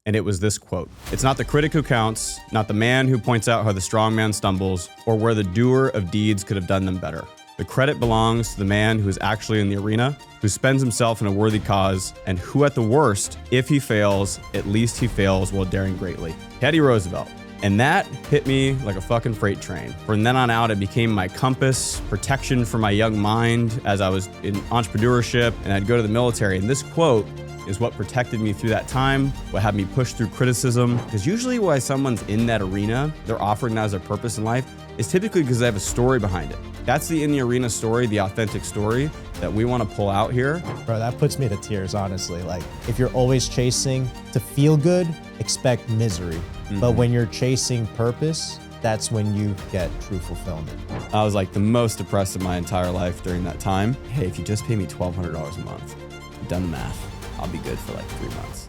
and it was this quote. It's not the critic who counts, not the man who points out how the strong man stumbles, or where the doer of deeds could have done them better. The credit belongs to the man who is actually in the arena, who spends himself in a worthy cause, and who at the worst, if he fails, at least he fails while daring greatly. Teddy Roosevelt. And that hit me like a fucking freight train. From then on out, it became my compass, protection for my young mind as I was in entrepreneurship and I'd go to the military. And this quote is what protected me through that time, what had me push through criticism. Because usually why someone's in that arena, they're offering that as their purpose in life, is typically because they have a story behind it. That's the in the arena story, the authentic story that we want to pull out here. Bro, that puts me to tears, honestly. Like, if you're always chasing to feel good, expect misery. But when you're chasing purpose, that's when you get true fulfillment. I was like the most depressed of my entire life during that time. Hey, if you just pay me $1,200 a month, I've done the math, I'll be good for like 3 months.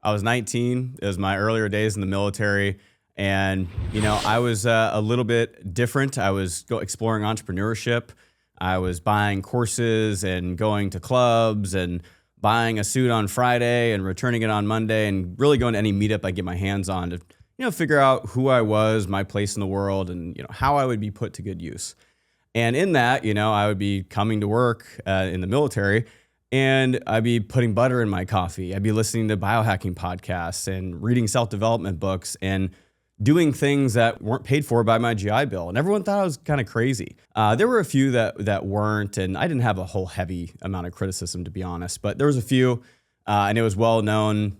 I was 19. It was my earlier days in the military. And, you know, I was a little bit different. I was exploring entrepreneurship. I was buying courses and going to clubs and buying a suit on Friday and returning it on Monday and really going to any meetup I get my hands on to, you know, figure out who I was, my place in the world, and, you know, how I would be put to good use. And in that, you know, I would be coming to work in the military and I'd be putting butter in my coffee. I'd be listening to biohacking podcasts and reading self-development books and doing things that weren't paid for by my GI Bill. And everyone thought I was kind of crazy. There were a few that weren't, and I didn't have a whole heavy amount of criticism, to be honest, but there was a few, and it was well known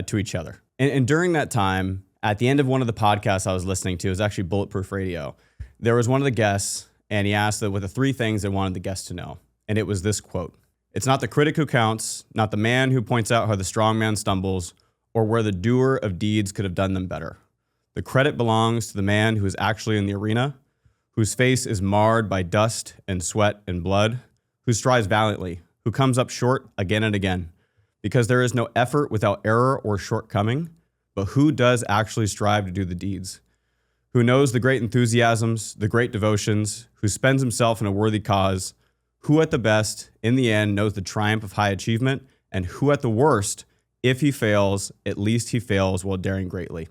to each other. And during that time, at the end of one of the podcasts I was listening to, it was actually Bulletproof Radio, there was one of the guests, and he asked with the 3 things they wanted the guests to know. And it was this quote. It's not the critic who counts, not the man who points out how the strong man stumbles, or where the doer of deeds could have done them better. The credit belongs to the man who is actually in the arena, whose face is marred by dust and sweat and blood, who strives valiantly, who comes up short again and again, because there is no effort without error or shortcoming, but who does actually strive to do the deeds, who knows the great enthusiasms, the great devotions, who spends himself in a worthy cause, who at the best, in the end, knows the triumph of high achievement, and who at the worst, if he fails, at least he fails while daring greatly,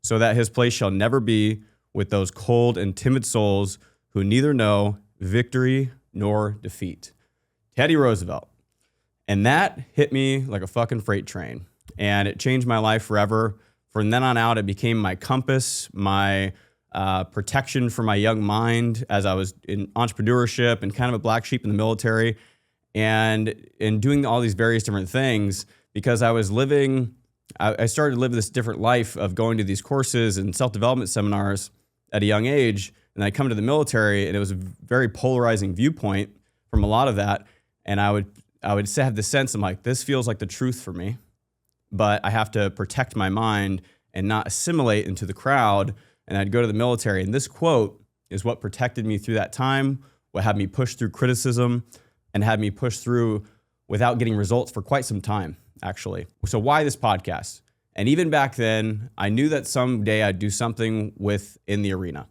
so that his place shall never be with those cold and timid souls who neither know victory nor defeat. Teddy Roosevelt. And that hit me like a fucking freight train. And it changed my life forever. From then on out, it became my compass, my protection for my young mind as I was in entrepreneurship and kind of a black sheep in the military and doing all these various different things because I was I started to live this different life of going to these courses and self-development seminars at a young age. And I come to the military and it was a very polarizing viewpoint from a lot of that. And I would have the sense, I'm like, this feels like the truth for me, but I have to protect my mind and not assimilate into the crowd. And I'd go to the military. And this quote is what protected me through that time, what had me push through criticism and had me push through without getting results for quite some time, actually. So why this podcast? And even back then, I knew that someday I'd do something in the arena.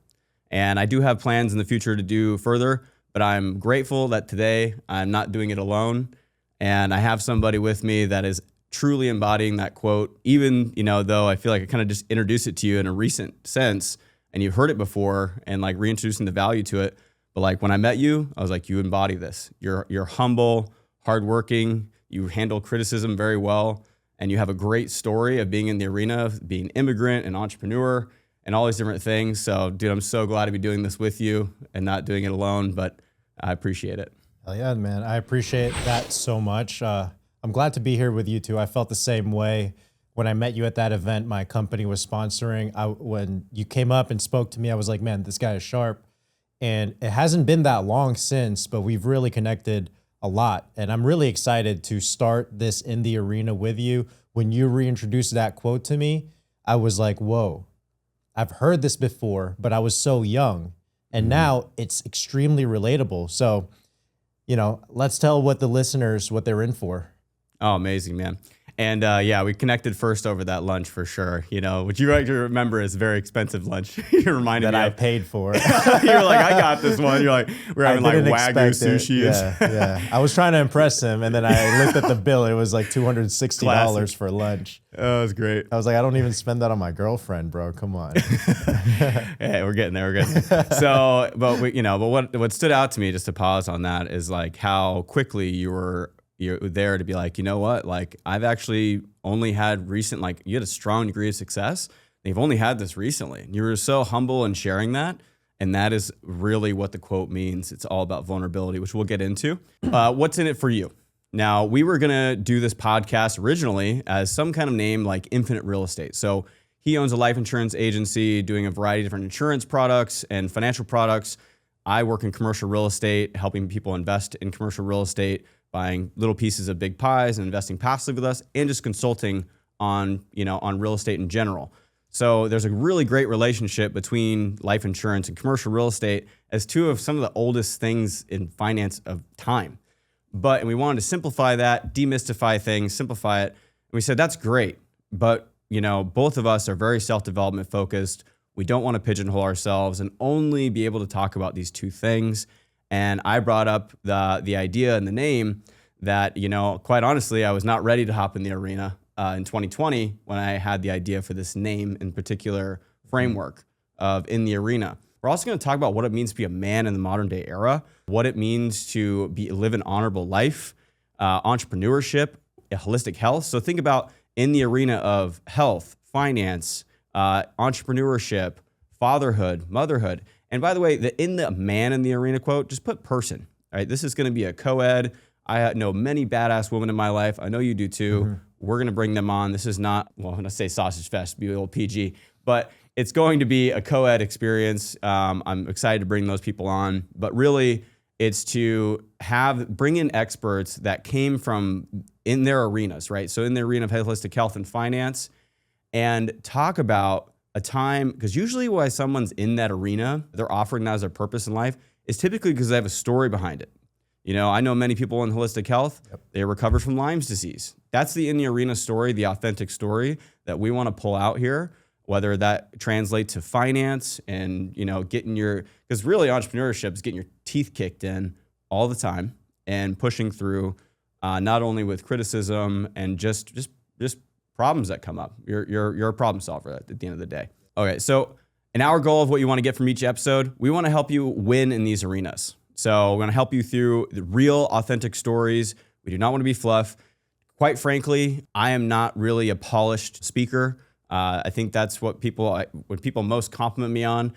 And I do have plans in the future to do further, but I'm grateful that today I'm not doing it alone. And I have somebody with me that is truly embodying that quote, even, you know, though I feel like I kind of just introduced it to you in a recent sense and you've heard it before and like reintroducing the value to it. But like when I met you, I was like, you embody this. You're humble, hardworking, you handle criticism very well, and you have a great story of being in the arena, of being an immigrant, an entrepreneur, and all these different things. So, dude, I'm so glad to be doing this with you and not doing it alone, but I appreciate it. Hell yeah, man. I appreciate that so much. I'm glad to be here with you too. I felt the same way when I met you at that event my company was sponsoring. When you came up and spoke to me, I was like, man, this guy is sharp. And it hasn't been that long since, but we've really connected a lot. And I'm really excited to start this in the arena with you. When you reintroduced that quote to me, I was like, whoa, I've heard this before, but I was so young. And now it's extremely relatable. So, you know, let's tell the listeners what they're in for. Oh, amazing, man. And yeah, we connected first over that lunch for sure. You know, which you like to remember is a very expensive lunch. You reminded that me I of. paid for. You're like, I got this one. You're like, we're having like Wagyu sushi. Yeah. I was trying to impress him, and then I looked at the bill. It was like $260 for lunch. Oh, that was great. I was like, I don't even spend that on my girlfriend, bro. Come on. Hey, we're getting there. We're getting there. So, but what stood out to me, just to pause on that, is like how quickly you're there to be like, you know what? Like, I've actually only had you had a strong degree of success. You've only had this recently. You were so humble in sharing that. And that is really what the quote means. It's all about vulnerability, which we'll get into. What's in it for you? Now, we were going to do this podcast originally as some kind of name like Infinite Real Estate. So he owns a life insurance agency doing a variety of different insurance products and financial products. I work in commercial real estate, helping people invest in commercial real estate, buying little pieces of big pies and investing passively with us, and just consulting on real estate in general. So there's a really great relationship between life insurance and commercial real estate as two of some of the oldest things in finance of time. And we wanted to simplify that, demystify things, simplify it. And we said, that's great. But, both of us are very self-development focused. We don't want to pigeonhole ourselves and only be able to talk about these two things. And I brought up the idea and the name that, quite honestly, I was not ready to hop in the arena in 2020 when I had the idea for this name in particular framework of In the Arena. We're also going to talk about what it means to be a man in the modern day era, what it means to live an honorable life, entrepreneurship, holistic health. So think about in the arena of health, finance, entrepreneurship, fatherhood, motherhood. And by the way, in the man in the arena quote, just put person. All right, this is going to be a co-ed. I know many badass women in my life. I know you do too. Mm-hmm. We're going to bring them on. This is not, when I say sausage fest, be a little PG, but it's going to be a co-ed experience. I'm excited to bring those people on, but really it's to bring in experts that came from in their arenas, right? So in the arena of holistic health and finance, and talk about a time, because usually why someone's in that arena, they're offering that as their purpose in life, is typically because they have a story behind it. I know many people in holistic health, they recovered from Lyme's disease. That's the in the arena story, the authentic story that we want to pull out here, whether that translates to finance and, because really entrepreneurship is getting your teeth kicked in all the time and pushing through, not only with criticism and just problems that come up. You're a problem solver at the end of the day. Okay, so in our goal of what you want to get from each episode, we want to help you win in these arenas. So we're going to help you through the real, authentic stories. We do not want to be fluff. Quite frankly, I am not really a polished speaker. I think that's what people most compliment me on,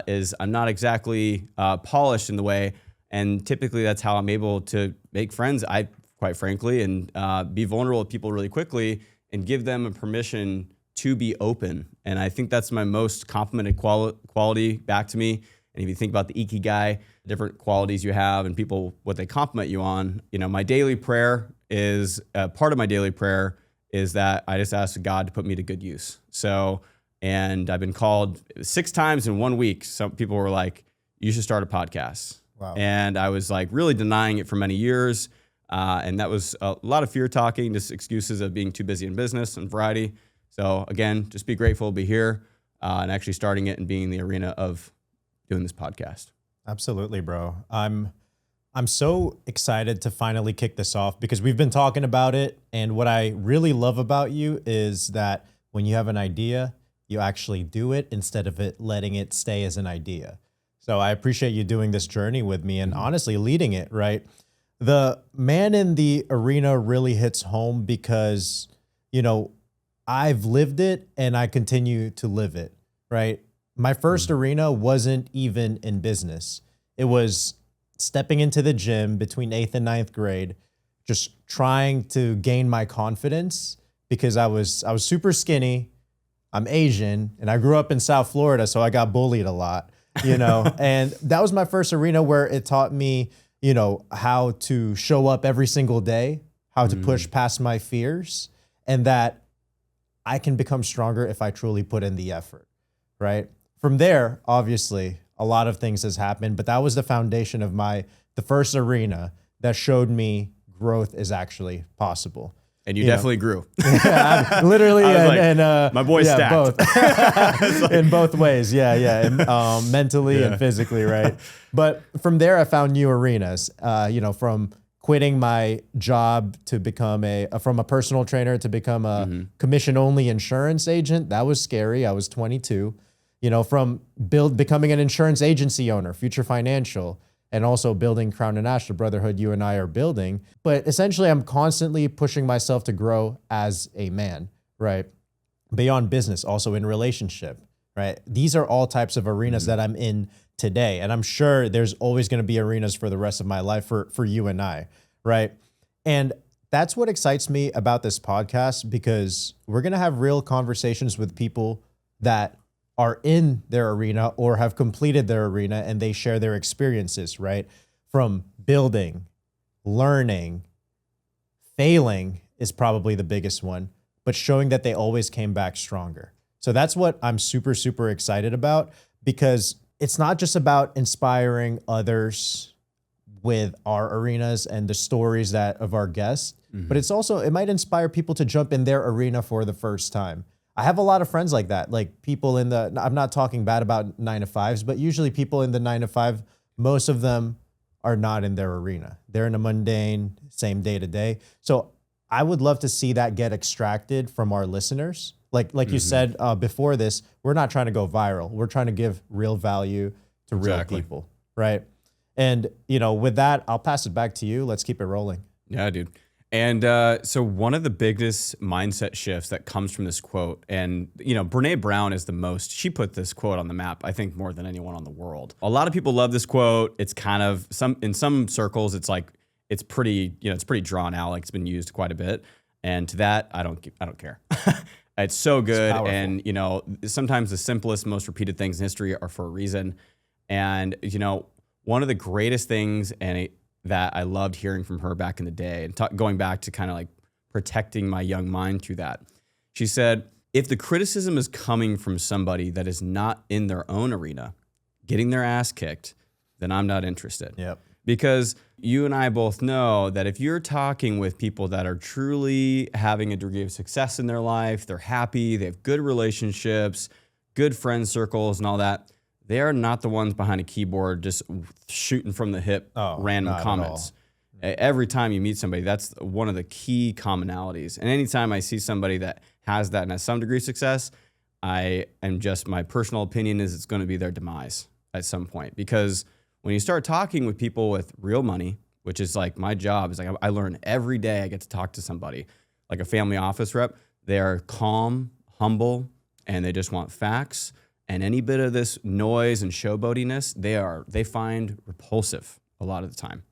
is I'm not exactly polished in the way. And typically that's how I'm able to make friends, quite frankly, and be vulnerable with people really quickly and give them a permission to be open. And I think that's my most complimented quality back to me. And if you think about the ikigai, different qualities you have and people, what they compliment you on, my daily prayer is, part of my daily prayer is that I just ask God to put me to good use. So, and I've been called 6 times in 1 week. Some people were like, you should start a podcast. Wow. And I was like really denying it for many years. And that was a lot of fear talking, just excuses of being too busy in business and variety. So again, just be grateful to be here and actually starting it and being in the arena of doing this podcast. Absolutely, bro. I'm so excited to finally kick this off because we've been talking about it. And what I really love about you is that when you have an idea, you actually do it instead of letting it stay as an idea. So I appreciate you doing this journey with me and honestly leading it, right? The man in the arena really hits home because, I've lived it and I continue to live it, right? My first arena wasn't even in business. It was stepping into the gym between 8th and 9th grade, just trying to gain my confidence because I was super skinny. I'm Asian and I grew up in South Florida, so I got bullied a lot, and that was my first arena where it taught me, how to show up every single day, how to push past my fears, and that I can become stronger if I truly put in the effort, right? From there, obviously, a lot of things has happened, but that was the foundation of the first arena that showed me growth is actually possible. And you You know. definitely grew. Literally, I was like, and my boy stacked. both. In both ways, and, mentally and physically, right? But from there, I found new arenas. From quitting my job to become from a personal trainer to become a commission-only insurance agent. That was scary. I was 22. From becoming an insurance agency owner, Future Financial, and also building Crown and Ash, the brotherhood you and I are building. But essentially, I'm constantly pushing myself to grow as a man, right? Beyond business, also in relationship, right? These are all types of arenas that I'm in today. And I'm sure there's always going to be arenas for the rest of my life for you and I, right? And that's what excites me about this podcast, because we're going to have real conversations with people that are in their arena or have completed their arena, and they share their experiences, right? From building, learning, failing is probably the biggest one, but showing that they always came back stronger. So that's what I'm super, super excited about, because it's not just about inspiring others with our arenas and the stories of our guests, but it might inspire people to jump in their arena for the first time. I have a lot of friends like that, like people I'm not talking bad about 9-to-5s, but usually people in the 9-to-5, most of them are not in their arena. They're in a mundane, same day to day. So I would love to see that get extracted from our listeners. Like you said before this, we're not trying to go viral. We're trying to give real value to real people, right? And, with that, I'll pass it back to you. Let's keep it rolling. Yeah, dude. And so one of the biggest mindset shifts that comes from this quote, and Brene Brown is she put this quote on the map, I think, more than anyone on the world. A lot of people love this quote. It's kind of in some circles, it's like, it's pretty drawn out, like it's been used quite a bit. And to that, I don't care. It's so good. And sometimes the simplest, most repeated things in history are for a reason. And one of the greatest things that I loved hearing from her back in the day, and going back to kind of like protecting my young mind through that. She said, if the criticism is coming from somebody that is not in their own arena, getting their ass kicked, then I'm not interested. Yep. Because you and I both know that if you're talking with people that are truly having a degree of success in their life, they're happy, they have good relationships, good friend circles and all that, they are not the ones behind a keyboard just shooting from the hip random comments. Every time you meet somebody, that's one of the key commonalities. And anytime I see somebody that has that and has some degree of success, my personal opinion is it's going to be their demise at some point. Because when you start talking with people with real money, which is like my job, is like I learn every day I get to talk to somebody, like a family office rep. They are calm, humble, and they just want facts. And any bit of this noise and showboatiness, they find repulsive a lot of the time,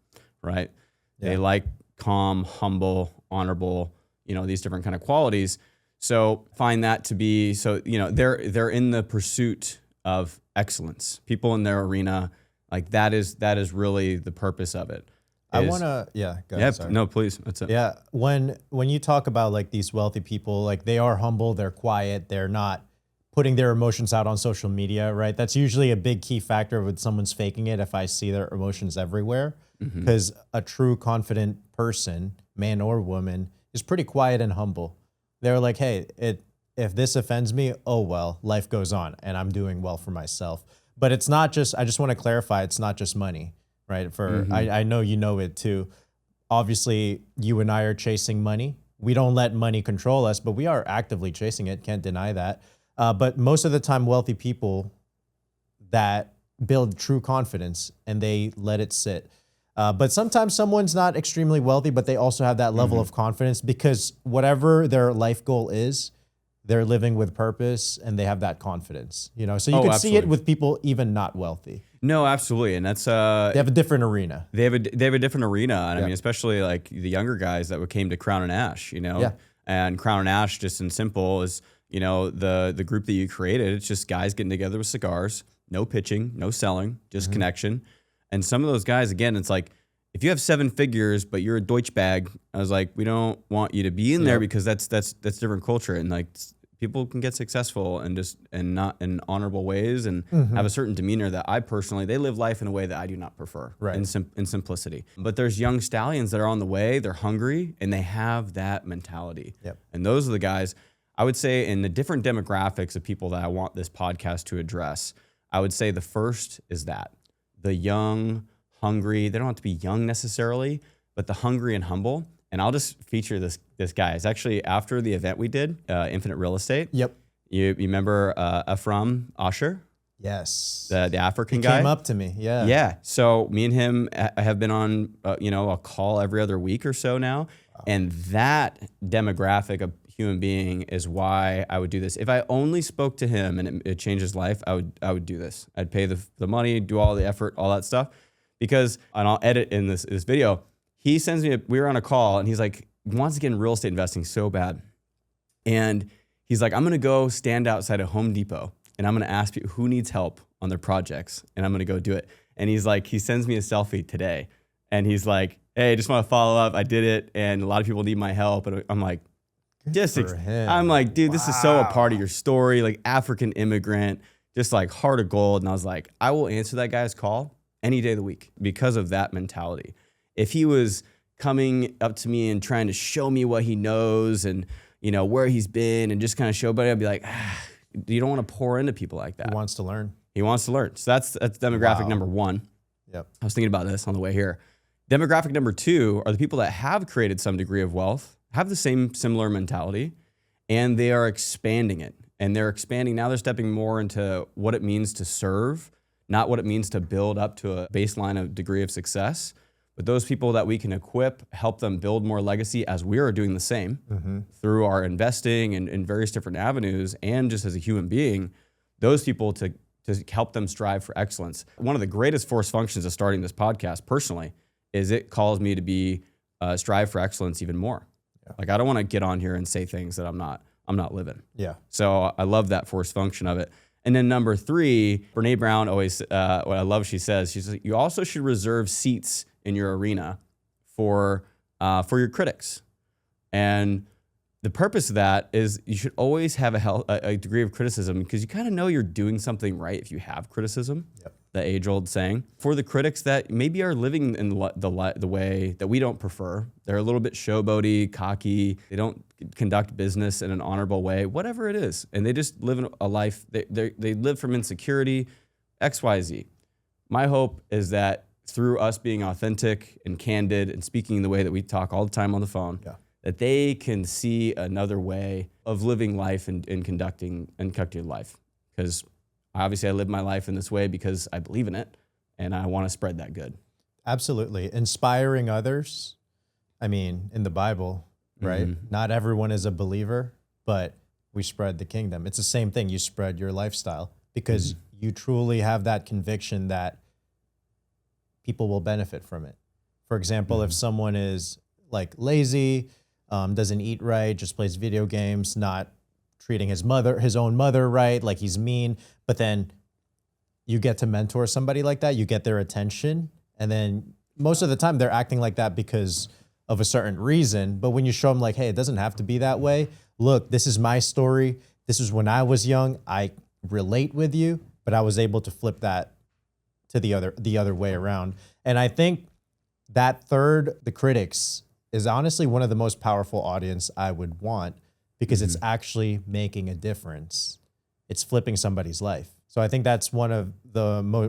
right? Yeah. They like calm, humble, honorable, these different kind of qualities. So find that to be, they're in the pursuit of excellence. People in their arena, like that is really the purpose of it. Go ahead, sorry. No, please. That's it. Yeah. When you talk about like these wealthy people, like they are humble, they're quiet, they're not putting their emotions out on social media, right? That's usually a big key factor when someone's faking it. If I see their emotions everywhere, because a true confident person, man or woman, is pretty quiet and humble. They're like, hey, if this offends me, oh well, life goes on and I'm doing well for myself. But it's not just, I just want to clarify, it's not just money, right? I know you know it too. Obviously, you and I are chasing money. We don't let money control us, but we are actively chasing it. Can't deny that. But most of the time, wealthy people that build true confidence and they let it sit. But sometimes someone's not extremely wealthy, but they also have that level of confidence because whatever their life goal is, they're living with purpose and they have that confidence, So you can see it with people even not wealthy. No, absolutely. And that's they have a different arena. They have a different arena. And I mean, especially like the younger guys that came to Crown and Ash, and Crown and Ash, just in simple, is the group that you created. It's just guys getting together with cigars, no pitching, no selling, just connection. And some of those guys, again, it's like, if you have 7 figures, but you're a Deutsch bag, I was like, we don't want you to be in there because that's different culture. And like people can get successful and not in honorable ways and have a certain demeanor that they live life in a way that I do not prefer, Right. in simplicity. But there's young stallions that are on the way, they're hungry, and they have that mentality. Yep. And those are the guys, I would say, in the different demographics of people that I want this podcast to address. I would say the first is that the young, hungry, they don't have to be young necessarily, but the hungry and humble. And I'll just feature this guy. It's actually after the event we did, Infinite Real Estate. Yep. You remember Ephraim Asher, Yes. the African He guy? came up to me. Yeah. Yeah. So me and him have been on, a call every other week or so now. Wow. And that demographic of human being is why I would do this. If I only spoke to him and it changed his life, I would do this. I'd pay the money, do all the effort, all that stuff. Because, and I'll edit in this video, he sends me, we were on a call and he's like, he wants to get in real estate investing so bad. And he's like, I'm going to go stand outside of Home Depot and I'm going to ask people who needs help on their projects. And I'm going to go do it. And he's like, he sends me a selfie today. And he's like, hey, just want to follow up. I did it. And a lot of people need my help. And I'm like, I'm like, dude, this is so a part of your story. Like African immigrant, just like heart of gold. And I was like, I will answer that guy's call any day of the week because of that mentality. If he was coming up to me and trying to show me what he knows and, where he's been and just kind of show, but I'd be like, you don't want to pour into people like that. He wants to learn. He wants to learn. So that's demographic number one. Yep. I was thinking about this on the way here. Demographic number two are the people that have created some degree of wealth, have the similar mentality, and they are expanding it. And they're expanding. Now they're stepping more into what it means to serve, not what it means to build up to a baseline of degree of success. But those people that we can equip, help them build more legacy as we are doing the same through our investing and in various different avenues and just as a human being, those people to help them strive for excellence. One of the greatest force functions of starting this podcast personally is it calls me to be strive for excellence even more. Yeah. Like I don't want to get on here and say things that I'm not living. Yeah. So I love that force function of it. And then number three, Brene Brown always, what I love, she says, you also should reserve seats in your arena for your critics. And the purpose of that is you should always have a degree of criticism because you kind of know you're doing something right if you have criticism. Yep. The age-old saying. For the critics that maybe are living in the way that we don't prefer, they're a little bit showboaty, cocky, they don't conduct business in an honorable way, whatever it is, and they just live a life, they live from insecurity, XYZ. My hope is that through us being authentic and candid and speaking the way that we talk all the time on the phone, that they can see another way of living life and conducting life. Because obviously I live my life in this way because I believe in it and I want to spread that good. Absolutely. Inspiring others. I mean, in the Bible, right? Mm-hmm. Not everyone is a believer, but we spread the kingdom. It's the same thing. You spread your lifestyle because you truly have that conviction that people will benefit from it. For example, if someone is like lazy, doesn't eat right, just plays video games, not treating his own mother right, like he's mean, but then you get to mentor somebody like that, you get their attention, and then most of the time they're acting like that because of a certain reason, but when you show them like, hey, it doesn't have to be that way. Look, this is my story. This is when I was young. I relate with you, but I was able to flip that to the other way around. And I think that third, the critics, is honestly one of the most powerful audience I would want because it's actually making a difference. It's flipping somebody's life. So I think that's one of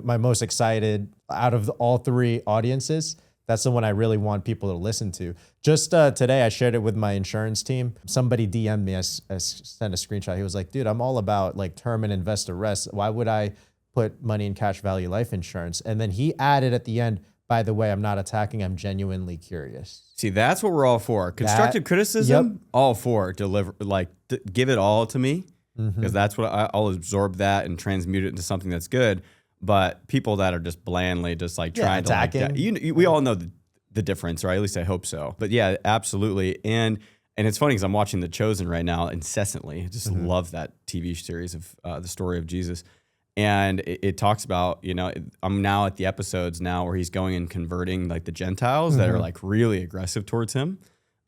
my most excited out of all three audiences. That's the one I really want people to listen to. Just today, I shared it with my insurance team. Somebody DM'd me. I sent a screenshot. He was like, dude, I'm all about like term and investor rest. Why would I put money in cash value life insurance? And then he added at the end, by the way, I'm not attacking. I'm genuinely curious. See, that's what we're all for. Constructive criticism, all for. Give it all to me because that's what I'll absorb that and transmute it into something that's good. But people that are just blandly just like trying attacking. to we all know the difference, right? At least I hope so. But yeah, absolutely. And it's funny because I'm watching The Chosen right now incessantly. I just love that TV series of the story of Jesus. And it talks about, I'm now at the episodes now where he's going and converting like the Gentiles that are like really aggressive towards him.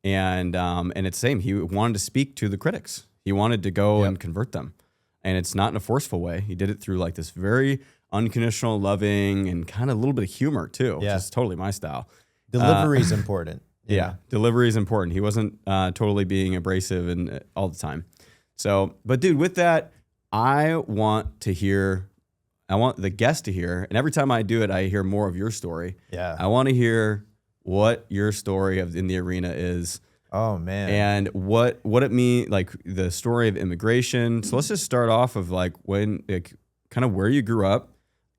And it's the same. He wanted to speak to the critics. He wanted to go and convert them. And it's not in a forceful way. He did it through like this very unconditional, loving, and kind of a little bit of humor too, which is totally my style. Delivery is important. Yeah, delivery is important. He wasn't totally being abrasive and all the time. So, but dude, with that, I want the guest to hear, and every time I do it, I hear more of your story. Yeah. I want to hear what your story in the arena is. Oh man. And what it means, like the story of immigration. So let's just start off of like kind of where you grew up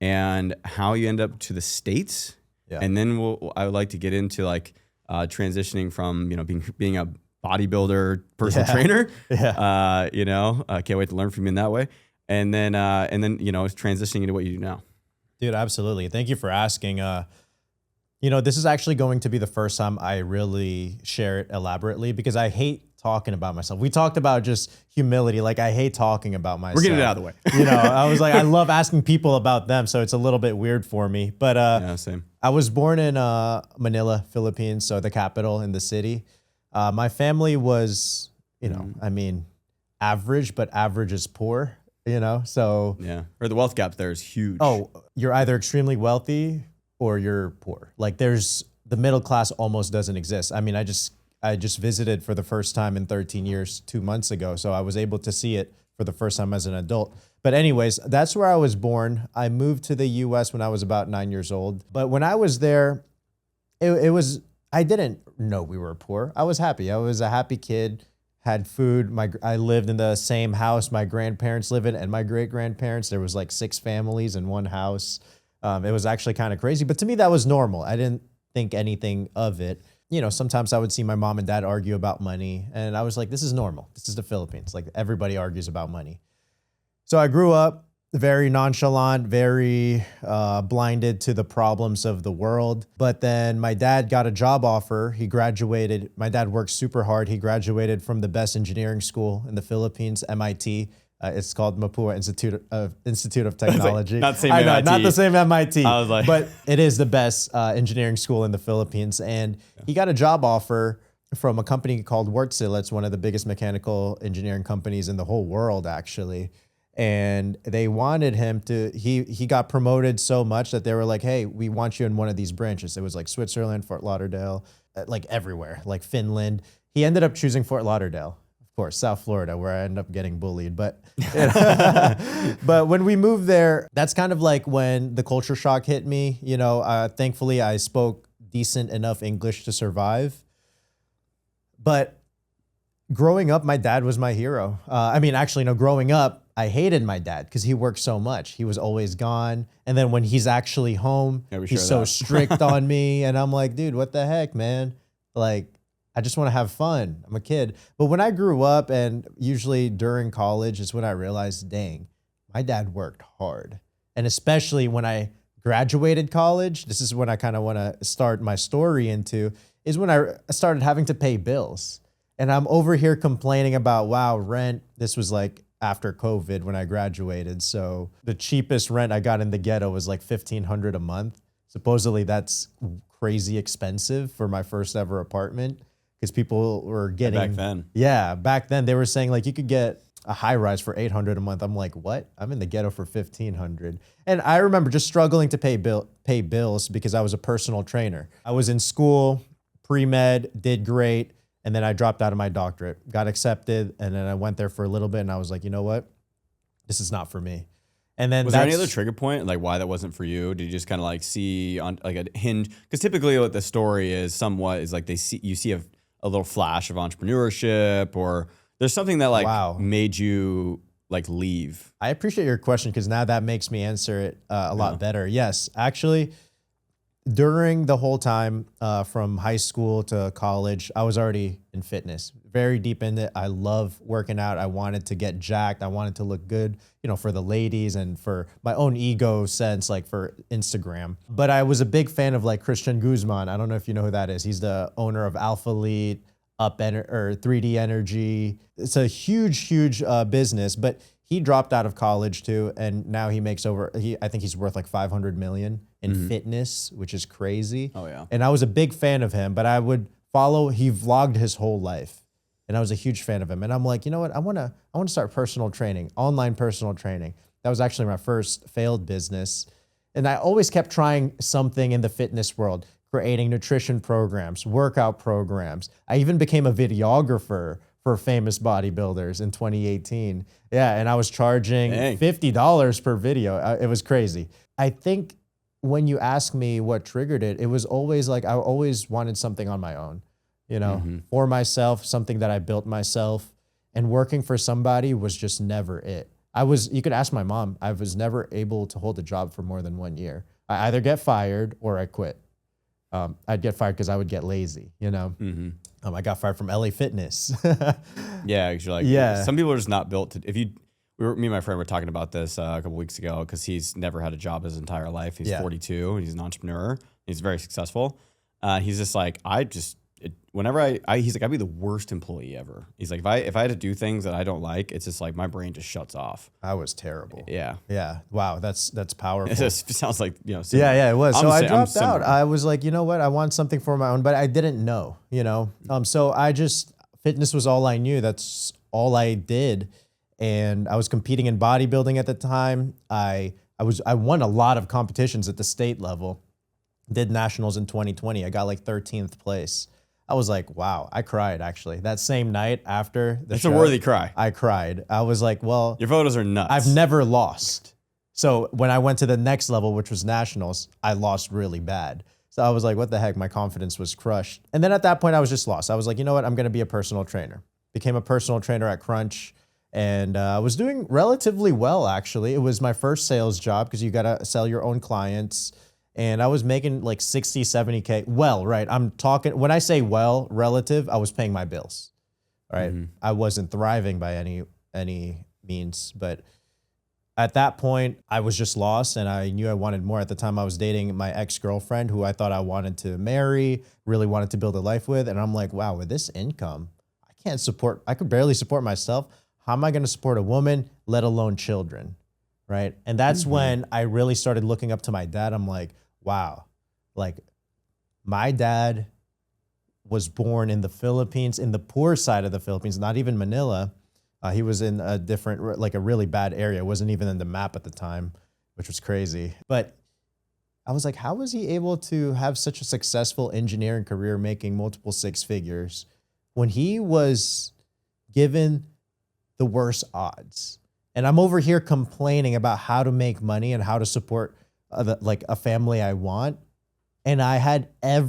and how you end up to the States. Yeah. And then I would like to get into like transitioning from, being a bodybuilder, personal trainer. Yeah. I can't wait to learn from you in that way. And then transitioning into what you do now. Dude, absolutely. Thank you for asking. This is actually going to be the first time I really share it elaborately because I hate talking about myself. We talked about just humility. Like I hate talking about myself. We're getting it out of the way. I was like, I love asking people about them. So it's a little bit weird for me, but, yeah, same. I was born in Manila, Philippines. So the capital in the city. My family was, average, but average is poor, so. Yeah. Or the wealth gap there is huge. Oh, you're either extremely wealthy or you're poor. Like the middle class almost doesn't exist. I mean, I just visited for the first time in 13 years 2 months ago. So I was able to see it for the first time as an adult. But anyways, that's where I was born. I moved to the US when I was about 9 years old. But when I was there, I didn't know we were poor. I was happy. I was a happy kid, had food. I lived in the same house my grandparents lived in and my great-grandparents. There was like 6 families in one house. It was actually kind of crazy, but to me that was normal. I didn't think anything of it. Sometimes I would see my mom and dad argue about money and I was like, this is normal. This is the Philippines. Like everybody argues about money. So I grew up very nonchalant, very blinded to the problems of the world. But then my dad got a job offer. He graduated. My dad worked super hard. He graduated from the best engineering school in the Philippines, MIT. It's called Mapua Institute of Technology. Not the same MIT. I know, not the same MIT. I was like, but it is the best engineering school in the Philippines. And he got a job offer from a company called Wärtsilä. It's one of the biggest mechanical engineering companies in the whole world, actually. And they wanted him to, he got promoted so much that they were like, hey, we want you in one of these branches. It was like Switzerland, Fort Lauderdale, like everywhere, like Finland. He ended up choosing Fort Lauderdale. Of course, South Florida, where I ended up getting bullied. But but when we moved there, that's kind of like when the culture shock hit me. Thankfully, I spoke decent enough English to survive. But growing up, my dad was my hero. Growing up, I hated my dad because he worked so much. He was always gone. And then when he's actually home, he's so strict on me. And I'm like, dude, what the heck, man? Like, I just want to have fun. I'm a kid. But when I grew up and usually during college is when I realized, dang, my dad worked hard. And especially when I graduated college, this is when I kind of want to start my story into, is when I started having to pay bills. And I'm over here complaining about, wow, rent. This was like after COVID when I graduated. So the cheapest rent I got in the ghetto was like $1,500 a month. Supposedly that's crazy expensive for my first ever apartment. Because people were getting back then. Yeah, back then they were saying like you could get a high rise for $800 a month. I'm like, what? I'm in the ghetto for $1,500. And I remember just struggling to pay bills because I was a personal trainer. I was in school, pre-med, did great, and then I dropped out of my doctorate, got accepted, and then I went there for a little bit, and I was like, you know what? This is not for me. And then was there any other trigger point, like why that wasn't for you? Did you just kind of like see on like a hinge? Because typically what the story is somewhat is like you see a little flash of entrepreneurship, or there's something that like made you like leave. I appreciate your question because now that makes me answer it a lot better. Yes, actually, during the whole time from high school to college, I was already in fitness, very deep in it. I love working out. I wanted to get jacked. I wanted to look good, for the ladies and for my own ego sense, like for Instagram. But I was a big fan of like Christian Guzman. I don't know if you know who that is. He's the owner of Alpha Elite, or 3D Energy. It's a huge business, but he dropped out of college too. And now he makes I think he's worth like 500 million in fitness, which is crazy. Oh yeah. And I was a big fan of him, but I would he vlogged his whole life. And I was a huge fan of him. And I'm like, you know what? I want to start personal training, online personal training. That was actually my first failed business. And I always kept trying something in the fitness world, creating nutrition programs, workout programs. I even became a videographer for famous bodybuilders in 2018. Yeah, and I was charging $50 per video. It was crazy. I think when you ask me what triggered it, it was always like I always wanted something on my own, for myself, something that I built myself. And working for somebody was just never it. You could ask my mom, I was never able to hold a job for more than 1 year. I either get fired or I quit. I'd get fired because I would get lazy, I got fired from LA Fitness. Yeah, because you're like, some people are just not built to. Me and my friend were talking about this a couple weeks ago because he's never had a job his entire life. He's 42 and he's an entrepreneur. He's very successful. He's just like, he's like, I'd be the worst employee ever. He's like, if I had to do things that I don't like, it's just like my brain just shuts off. I was terrible. Yeah. Yeah. Wow. That's powerful. It sounds like, similar. Yeah, it was. So I dropped out. I was like, you know what? I want something for my own, but I didn't know, So fitness was all I knew. That's all I did. And I was competing in bodybuilding at the time. I won a lot of competitions at the state level. Did nationals in 2020. I got like 13th place. I was like, wow. I cried actually. That same night after the show. It's a worthy cry. I cried. I was like, well, your photos are nuts. I've never lost. So when I went to the next level, which was nationals, I lost really bad. So I was like, what the heck? My confidence was crushed. And then at that point, I was just lost. I was like, you know what? I'm going to be a personal trainer. Became a personal trainer at Crunch. And I was doing relatively well, actually. It was my first sales job because you got to sell your own clients. And I was making like 60, 70K. Well, right. I'm talking, when I say well, relative, I was paying my bills. All right. Mm-hmm. I wasn't thriving by any means. But at that point, I was just lost and I knew I wanted more. At the time, I was dating my ex-girlfriend who I thought I wanted to marry, really wanted to build a life with. And I'm like, wow, with this income, I could barely support myself. How am I going to support a woman, let alone children, right? And that's when I really started looking up to my dad. I'm like, wow, like my dad was born in the Philippines, in the poor side of the Philippines, not even Manila. He was in a different, like a really bad area. It wasn't even in the map at the time, which was crazy. But I was like, how was he able to have such a successful engineering career making multiple six figures when he was given the worst odds? And I'm over here complaining about how to make money and how to support a family I want. And I had a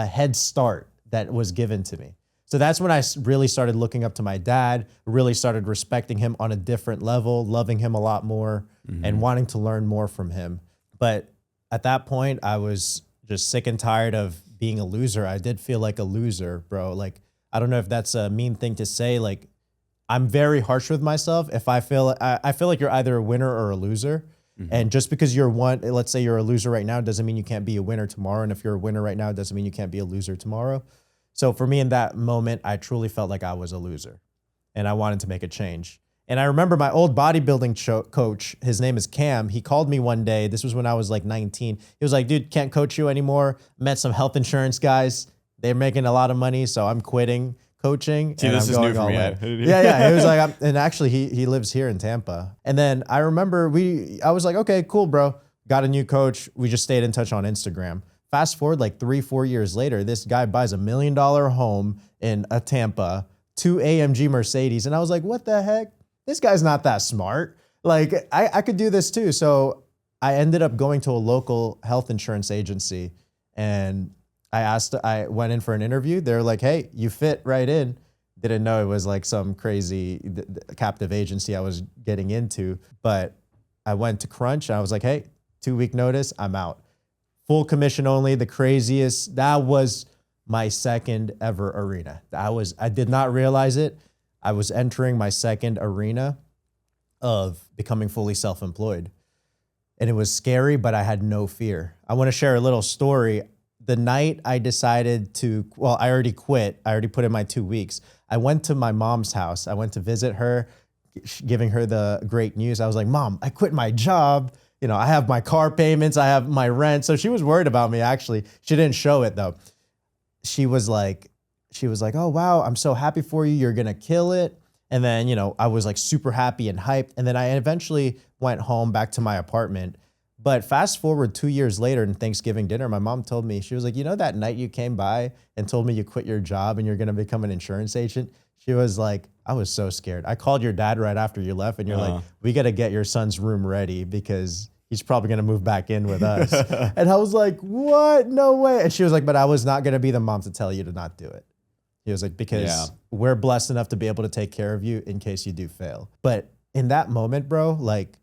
head start that was given to me. So that's when I really started looking up to my dad, really started respecting him on a different level, loving him a lot more and wanting to learn more from him. But at that point, I was just sick and tired of being a loser. I did feel like a loser, bro. Like, I don't know if that's a mean thing to say. Like, I'm very harsh with myself. If I feel like you're either a winner or a loser. And just because let's say you're a loser right now, doesn't mean you can't be a winner tomorrow. And if you're a winner right now, it doesn't mean you can't be a loser tomorrow. So for me in that moment, I truly felt like I was a loser and I wanted to make a change. And I remember my old bodybuilding coach, his name is Cam. He called me one day. This was when I was like 19. He was like, dude, can't coach you anymore. Met some health insurance guys. They're making a lot of money. So I'm quitting coaching. See, and this I'm is going new for all me. in. Yeah. He was like, and actually he lives here in Tampa. And then I remember I was like, okay, cool, bro. Got a new coach. We just stayed in touch on Instagram. Fast forward like 3-4 years later, this guy buys $1 million home in Tampa, 2 AMG Mercedes. And I was like, what the heck? This guy's not that smart. Like I could do this too. So I ended up going to a local health insurance agency and I went in for an interview. They're like, hey, you fit right in. Didn't know it was like some crazy captive agency I was getting into. But I went to Crunch and I was like, hey, 2-week notice, I'm out. Full commission only, the craziest. That was my second ever arena. I did not realize it. I was entering my second arena of becoming fully self-employed. And it was scary, but I had no fear. I want to share a little story. The night I decided I already quit. I already put in my 2 weeks. I went to my mom's house. I went to visit her, giving her the great news. I was like, Mom, I quit my job. I have my car payments. I have my rent. So she was worried about me, actually. She didn't show it, though. She was like, she was like, oh, wow, I'm so happy for you. You're going to kill it. And then, you know, I was like super happy and hyped. And then I eventually went home back to my apartment. But fast forward 2 years later in Thanksgiving dinner, my mom told me, she was like, you know, that night you came by and told me you quit your job and you're going to become an insurance agent. She was like, I was so scared. I called your dad right after you left and you're like, we got to get your son's room ready because he's probably going to move back in with us. And I was like, what? No way. And she was like, but I was not going to be the mom to tell you to not do it. He was like, because we're blessed enough to be able to take care of you in case you do fail. But in that moment, bro, like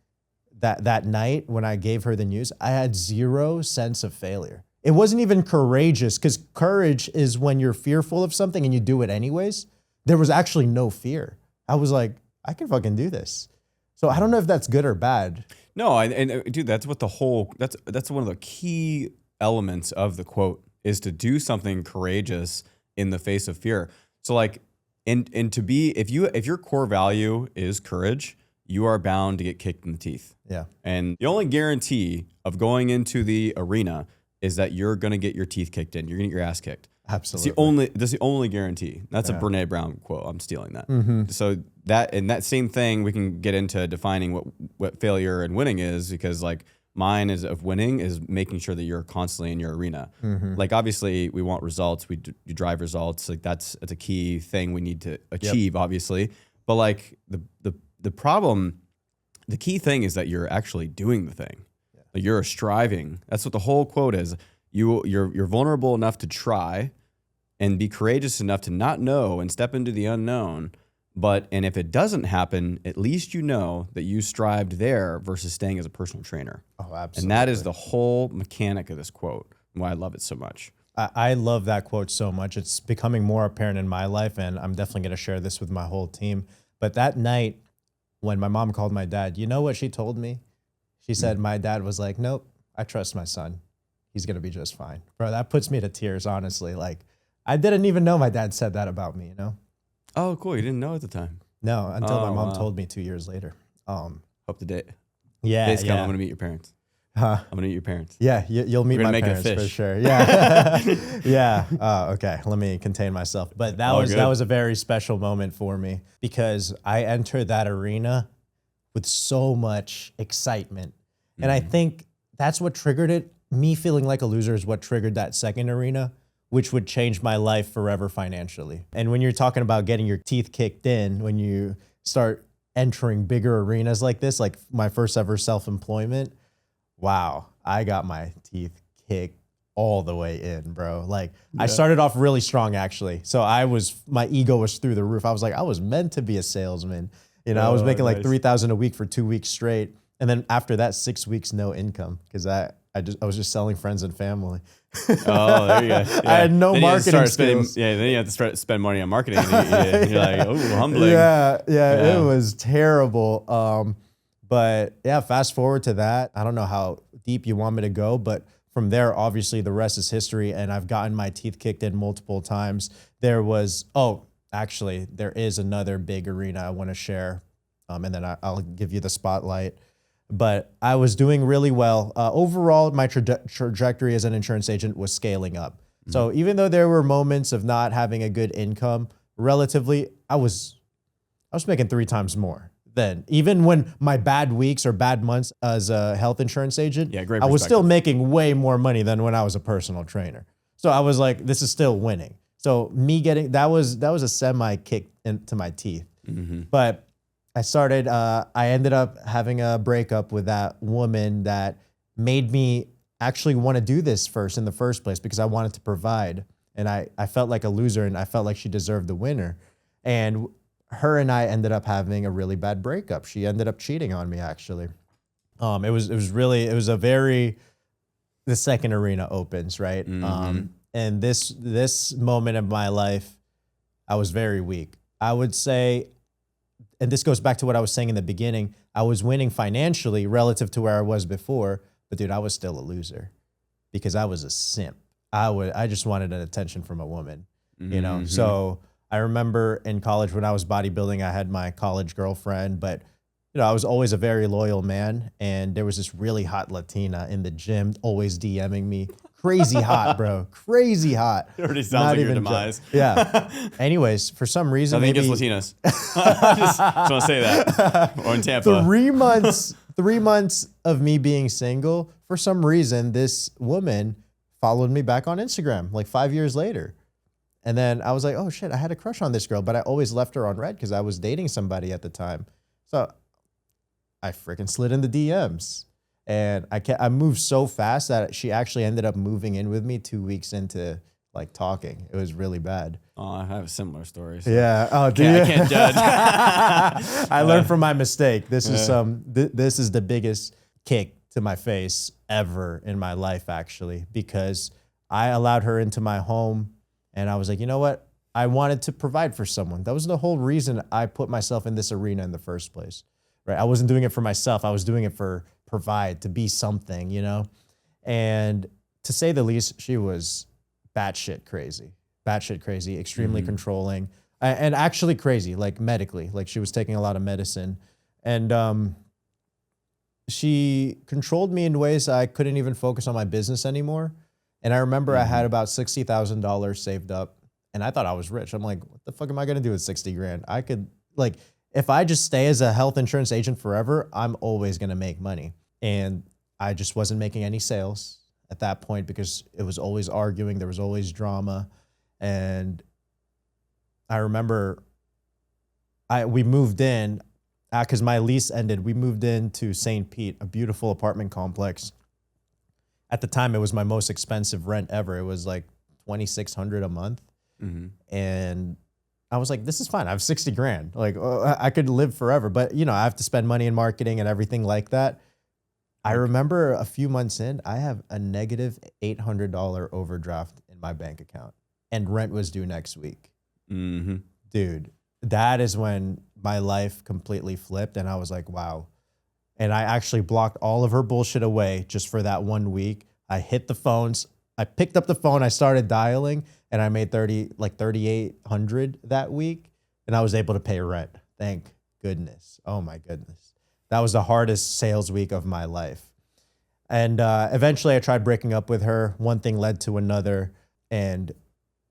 that night when I gave her the news, I had zero sense of failure. It wasn't even courageous, because courage is when you're fearful of something and you do it anyways. There was actually no fear. I was like, I can fucking do this. So I don't know if that's good or bad. No, and dude, that's what that's one of the key elements of the quote is to do something courageous in the face of fear. So like, and to be, if your core value is courage, you are bound to get kicked in the teeth. Yeah. And the only guarantee of going into the arena is that you're going to get your teeth kicked in. You're going to get your ass kicked. Absolutely. That's the only guarantee. That's a Brene Brown quote. I'm stealing that. Mm-hmm. So that same thing, we can get into defining what failure and winning is, because like mine is of winning is making sure that you're constantly in your arena. Mm-hmm. Like obviously we want results. We drive results. Like that's a key thing we need to achieve, obviously. But like the problem, the key thing is that you're actually doing the thing. Yeah. Like you're striving. That's what the whole quote is. You're vulnerable enough to try and be courageous enough to not know and step into the unknown. And if it doesn't happen, at least you know that you strived there versus staying as a personal trainer. Oh, absolutely. And that is the whole mechanic of this quote and why I love it so much. I love that quote so much. It's becoming more apparent in my life, and I'm definitely going to share this with my whole team. But that night when my mom called my dad, you know what she told me? She said, my dad was like, nope, I trust my son. He's going to be just fine. Bro, that puts me to tears, honestly. Like, I didn't even know my dad said that about me, you know? Oh, cool. You didn't know at the time? No, until my mom told me 2 years later. Hope the day. Yeah, Days come, I'm going to meet your parents. Huh? I'm going to meet your parents. Yeah, you'll meet my parents for sure. Yeah. Yeah. Okay, let me contain myself. But that was a very special moment for me, because I entered that arena with so much excitement. And I think that's what triggered it. Me feeling like a loser is what triggered that second arena, which would change my life forever financially. And when you're talking about getting your teeth kicked in, when you start entering bigger arenas like this, like my first ever self-employment, wow, I got my teeth kicked all the way in, bro. Like I started off really strong, actually. So my ego was through the roof. I was like, I was meant to be a salesman. You know, I was making like $3,000 a week for 2 weeks straight. And then after that, 6 weeks, no income, because I was just selling friends and family. Oh, there you go. Yeah. I had no marketing skills. Then you have to start spend money on marketing. And you're like, oh, humbling. Yeah, it was terrible. But yeah, fast forward to that. I don't know how deep you want me to go, but from there, obviously, the rest is history. And I've gotten my teeth kicked in multiple times. There is another big arena I want to share, and then I'll give you the spotlight. But I was doing really well. Overall, my trajectory as an insurance agent was scaling up. Mm-hmm. So even though there were moments of not having a good income, relatively, I was making 3 times more then. Even when my bad weeks or bad months as a health insurance agent, I was still making way more money than when I was a personal trainer. So I was like, this is still winning. So me getting, that was a semi kick into my teeth. Mm-hmm. But I ended up having a breakup with that woman that made me actually want to do this in the first place, because I wanted to provide. And I felt like a loser, and I felt like she deserved the winner. And her and I ended up having a really bad breakup. She ended up cheating on me, actually. The second arena opens, right? Mm-hmm. And this moment of my life, I was very weak. I would say, and this goes back to what I was saying in the beginning, I was winning financially relative to where I was before, but dude, I was still a loser because I was a simp. I just wanted an attention from a woman, you know? Mm-hmm. So I remember in college when I was bodybuilding, I had my college girlfriend, but you know, I was always a very loyal man, and there was this really hot Latina in the gym always DMing me Crazy hot, bro. Crazy hot. It already sounds Not like your even demise. Yeah. Anyways, for some reason, I think maybe it's Latinos. just want to say that. Or in Tampa. 3 months of me being single, for some reason, this woman followed me back on Instagram like 5 years later. And then I was like, oh shit, I had a crush on this girl, but I always left her on red because I was dating somebody at the time. So I freaking slid in the DMs. And I moved so fast that she actually ended up moving in with me 2 weeks into like talking. It was really bad. Oh, I have a similar story. So Yeah. Oh, I can't judge. I learned from my mistake. This is this is the biggest kick to my face ever in my life, actually, because I allowed her into my home, and I was like, you know what? I wanted to provide for someone. That was the whole reason I put myself in this arena in the first place, right? I wasn't doing it for myself. I was doing it for provide, to be something, you know? And to say the least, she was batshit crazy, extremely controlling, and actually crazy, like medically, like she was taking a lot of medicine. And she controlled me in ways I couldn't even focus on my business anymore. And I remember I had about $60,000 saved up, and I thought I was rich. I'm like, what the fuck am I gonna do with 60 grand? I could, like, if I just stay as a health insurance agent forever, I'm always gonna make money. And I just wasn't making any sales at that point because it was always arguing. There was always drama. And I remember we moved in, because my lease ended. We moved into St. Pete, a beautiful apartment complex. At the time, it was my most expensive rent ever. It was like $2,600 a month. And I was like, this is fine. I have 60 grand. Like, I could live forever. But, you know, I have to spend money in marketing and everything like that. I remember a few months in, I have a negative $800 overdraft in my bank account, and rent was due next week. Dude, that is when my life completely flipped, and I was like, wow. And I actually blocked all of her bullshit away just for that 1 week. I hit the phones. I picked up the phone. I started dialing, and I made $3,800 that week, and I was able to pay rent. Thank goodness. Oh my goodness. That was the hardest sales week of my life. And eventually I tried breaking up with her. One thing led to another. And,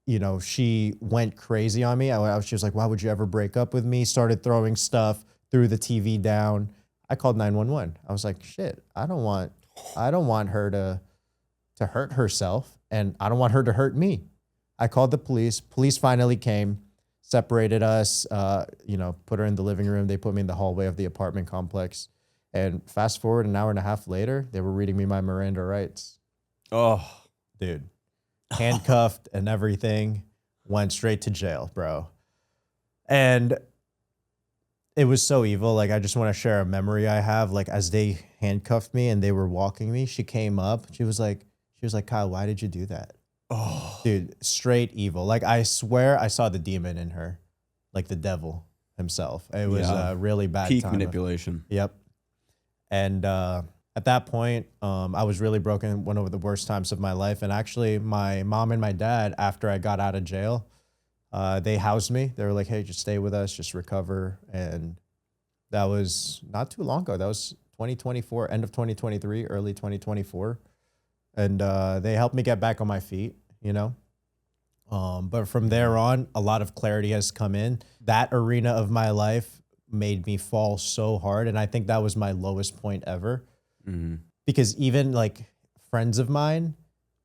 you know, she went crazy on me. She was like, why would you ever break up with me? Started throwing stuff, threw the TV down. I called 911. I was like, shit, I don't want her to hurt herself, and I don't want her to hurt me. I called the police. Police finally came, separated us, you know, put her in the living room. They put me in the hallway of the apartment complex. And fast forward an hour and a half later, they were reading me my Miranda rights. Oh, dude. Handcuffed and everything. Went straight to jail, bro. And it was so evil. Like, I just want to share a memory I have. Like, as they handcuffed me and they were walking me, she came up. She was like, Kyle, why did you do that? Oh, dude, straight evil. Like, I swear I saw the demon in her, like the devil himself. It was a really bad peak time. manipulation. Yep. And at that point, I was really broken, one of the worst times of my life. And actually, my mom and my dad, after I got out of jail, they housed me. They were like, hey, just stay with us, just recover. And that was not too long ago. That was 2024, end of 2023, early 2024. And they helped me get back on my feet, you know. But from there on, a lot of clarity has come in. That arena of my life made me fall so hard. And I think that was my lowest point ever. Because even like friends of mine,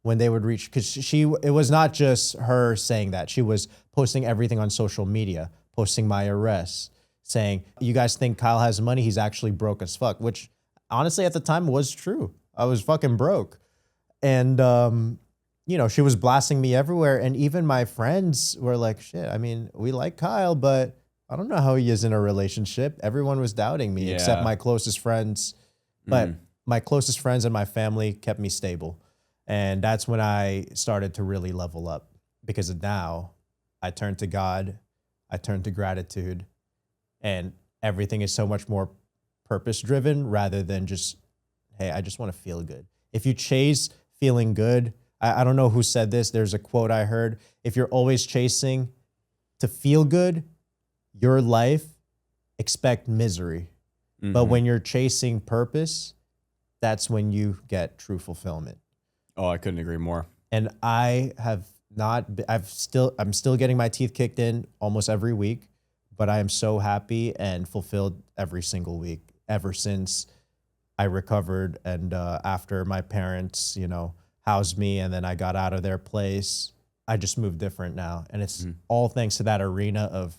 when they would reach, because it was not just her saying that. She was posting everything on social media, posting my arrests, saying, you guys think Kyle has money? He's actually broke as fuck, which honestly at the time was true. I was fucking broke. And, you know, she was blasting me everywhere. And even my friends were like, shit, I mean, we like Kyle, but I don't know how he is in a relationship. Everyone was doubting me except my closest friends. But my closest friends and my family kept me stable. And that's when I started to really level up, because now I turned to God, I turned to gratitude, and everything is so much more purpose driven rather than just, hey, I just want to feel good. If you chase feeling good, I don't know who said this. There's a quote I heard. If you're always chasing to feel good, your life, expect misery. But when you're chasing purpose, that's when you get true fulfillment. Oh, I couldn't agree more. And I have not, I'm still getting my teeth kicked in almost every week, but I am so happy and fulfilled every single week ever since I recovered. And after my parents, housed me and then I got out of their place, I just moved different now. And it's all thanks to that arena of,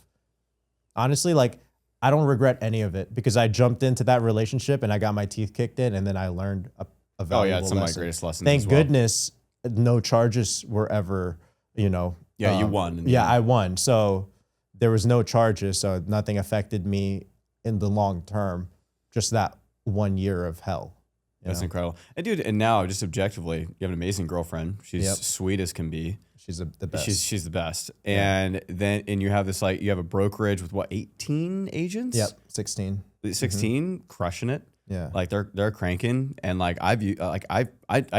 honestly, like, I don't regret any of it because I jumped into that relationship and I got my teeth kicked in and then I learned a valuable it's some of my lesson. greatest lessons. Thank as well. goodness no charges were ever, Yeah, you won. I won. So there was no charges. So nothing affected me in the long term. Just that 1 year of hell. That's incredible. And dude, and now just objectively, you have an amazing girlfriend. She's sweet as can be. She's the best. She's the best. And then you have this, like, you have a brokerage with what, 18 agents? Yep, 16. 16, crushing it. Yeah. Like they're cranking, and like I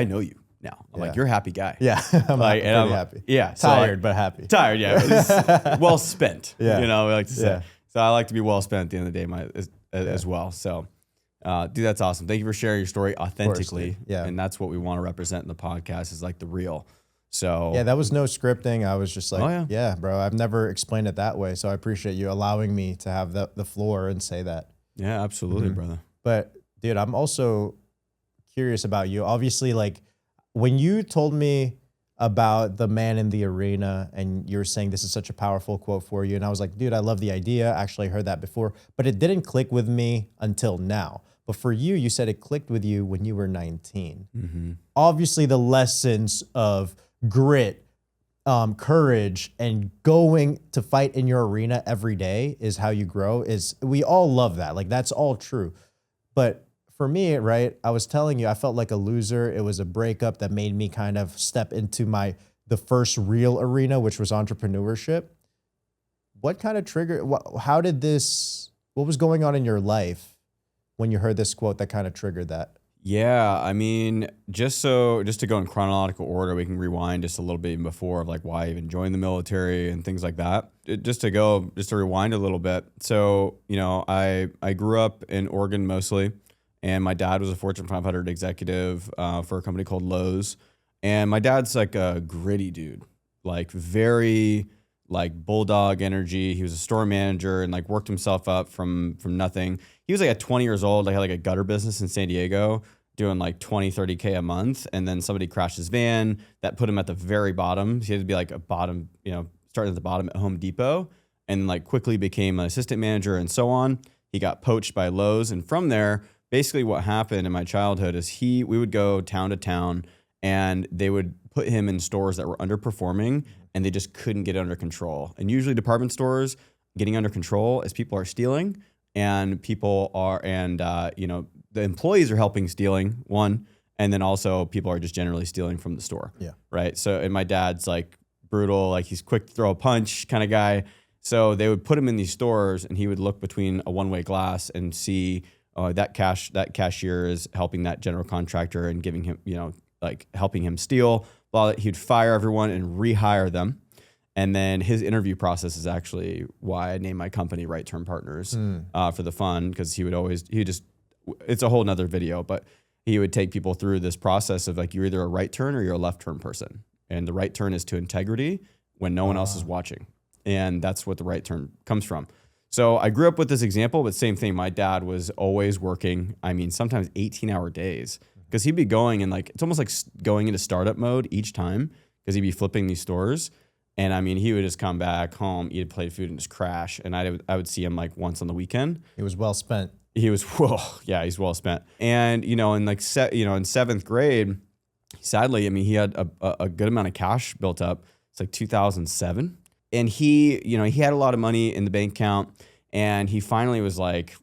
know you now. I'm like, you're a happy guy. Yeah, I'm like, pretty happy. Yeah, Tired, but happy. Tired, yeah. It's well spent. Yeah. We like to say. So I like to be well spent at the end of the day, as well. So, dude, that's awesome. Thank you for sharing your story authentically. Yeah, and that's what we want to represent in the podcast, is like the real. So yeah, that was no scripting. I was just like, Oh, yeah. Bro, I've never explained it that way. So I appreciate you allowing me to have the floor and say that. Yeah, absolutely, brother. But dude, I'm also curious about you. Obviously, like, when you told me about the man in the arena and you were saying this is such a powerful quote for you, and I was like, dude, I love the idea. Actually, I heard that before, but it didn't click with me until now. But for you, you said it clicked with you when you were 19. Obviously, the lessons of grit, courage, and going to fight in your arena every day is how you grow. We all love that. Like, that's all true. But for me, right, I was telling you, I felt like a loser. It was a breakup that made me kind of step into the first real arena, which was entrepreneurship. What kind of trigger, what was going on in your life when you heard this quote that kind of triggered that? Yeah, I mean, just to go in chronological order, we can rewind just a little bit before of like why I even joined the military and things like that. Just to rewind a little bit. So, I grew up in Oregon mostly, and my dad was a Fortune 500 executive for a company called Lowe's. And my dad's like a gritty dude, like very like bulldog energy. He was a store manager and like worked himself up from nothing. He was like at 20 years old, like had like a gutter business in San Diego doing like 20, 30K a month. And then somebody crashed his van that put him at the very bottom. He had to be like a bottom, starting at the bottom at Home Depot, and like quickly became an assistant manager and so on. He got poached by Lowe's. And from there, basically what happened in my childhood is we would go town to town and they would put him in stores that were underperforming and they just couldn't get under control. And usually department stores getting under control is people are stealing, and the employees are helping stealing, one, and then also people are just generally stealing from the store. Yeah. Right. So, and my dad's like brutal, like he's quick to throw a punch kind of guy. So they would put him in these stores and he would look between a one-way glass and see that cashier is helping that general contractor and giving him, helping him steal. While he'd fire everyone and rehire them. And then his interview process is actually why I named my company Right Turn Partners for the fun, because it's a whole nother video, but he would take people through this process of like, you're either a right turn or you're a left turn person. And the right turn is to integrity when no one else is watching. And that's what the right turn comes from. So I grew up with this example, but same thing. My dad was always working. I mean, sometimes 18-hour days, because he'd be going and like, it's almost like going into startup mode each time, because he'd be flipping these stores. And I mean, he would just come back home, eat a plate of food, and just crash. And I would see him like once on the weekend. It was well spent. He's well spent. And in seventh grade, sadly, I mean, he had a good amount of cash built up. It's like 2007, and he had a lot of money in the bank account. And he finally was like,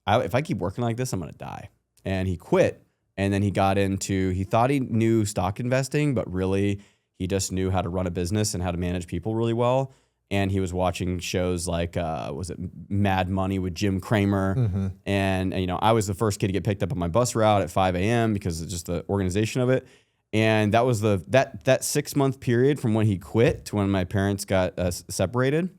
if I keep working like this, I'm gonna die. And he quit. And then he thought he knew stock investing, but really he just knew how to run a business and how to manage people really well. And he was watching shows like, was it Mad Money with Jim Cramer? Mm-hmm. And I was the first kid to get picked up on my bus route at 5 a.m. because it's just the organization of it. And that was that 6-month period from when he quit to when my parents got separated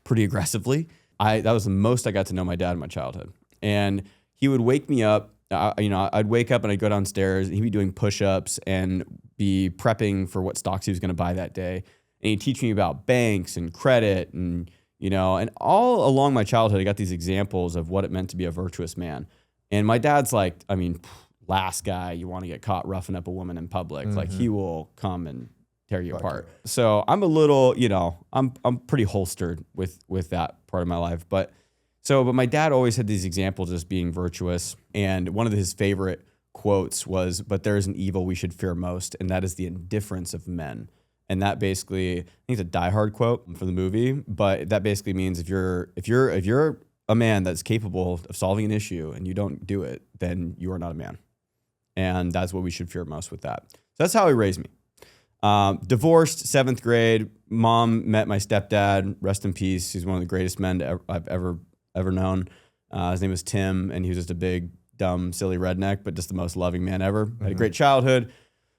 pretty aggressively. That was the most I got to know my dad in my childhood. And he would wake me up. I'd wake up and I'd go downstairs and he'd be doing push-ups and be prepping for what stocks he was going to buy that day. And he'd teach me about banks and credit and, and all along my childhood, I got these examples of what it meant to be a virtuous man. And my dad's like, last guy you want to get caught roughing up a woman in public. Like he will come and tear you apart. So I'm a little, I'm pretty holstered with that part of my life. But my dad always had these examples as being virtuous. And one of his favorite quotes was, "But there is an evil we should fear most, and that is the indifference of men." And that basically, I think it's a Die Hard quote from the movie, but that basically means if you're a man that's capable of solving an issue and you don't do it, then you are not a man. And that's what we should fear most with that. So that's how he raised me. Divorced, 7th grade. Mom met my stepdad. Rest in peace. He's one of the greatest men I've ever known. His name was Tim, and he was just a big, dumb, silly redneck, but just the most loving man ever. Had a great childhood.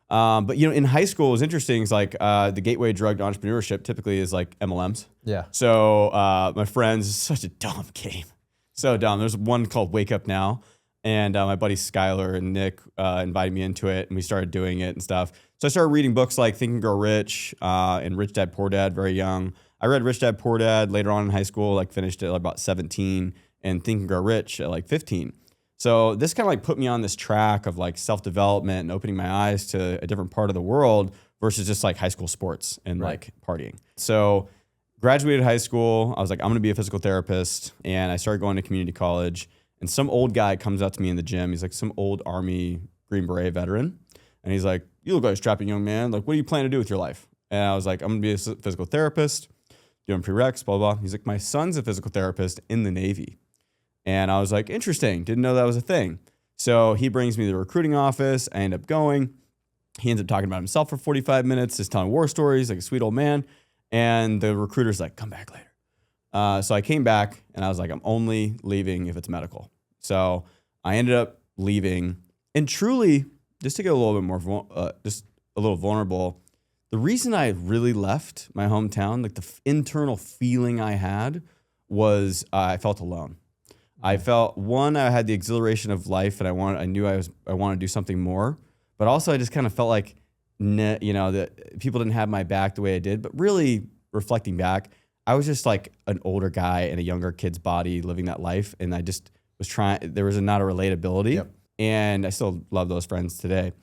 But in high school, it was interesting. It's like the gateway drug to entrepreneurship typically is like MLMs. Yeah. So my friends, such a dumb game. So dumb. There's one called Wake Up Now. And my buddy Skylar and Nick invited me into it, and we started doing it and stuff. So I started reading books like Think and Grow Rich and Rich Dad Poor Dad very young. I read Rich Dad Poor Dad later on in high school, like finished at about 17, and Think and Grow Rich at like 15. So this kind of like put me on this track of like self-development and opening my eyes to a different part of the world versus just like high school sports and like partying. So graduated high school. I was like, I'm going to be a physical therapist. And I started going to community college. And some old guy comes up to me in the gym. He's like some old Army Green Beret veteran. And he's like, "You look like a strapping young man. Like, what do you plan to do with your life?" And I was like, "I'm going to be a physical therapist, doing prereqs, blah, blah." He's like, "My son's a physical therapist in the Navy." And I was like, interesting. Didn't know that was a thing. So he brings me to the recruiting office. I end up going. He ends up talking about himself for 45 minutes, just telling war stories, like a sweet old man. And the recruiter's like, "Come back later." So I came back and I was like, I'm only leaving if it's medical. So I ended up leaving, and truly, just to get a little bit more, just a little vulnerable, the reason I really left my hometown, like the internal feeling I had was I felt alone. I felt, one, I had the exhilaration of life, and I knew I wanted to do something more, but also I just kind of felt like, that people didn't have my back the way I did. But really, reflecting back, I was just like an older guy in a younger kid's body living that life. And I just was trying, there was not a relatability. Yep. And I still love those friends today.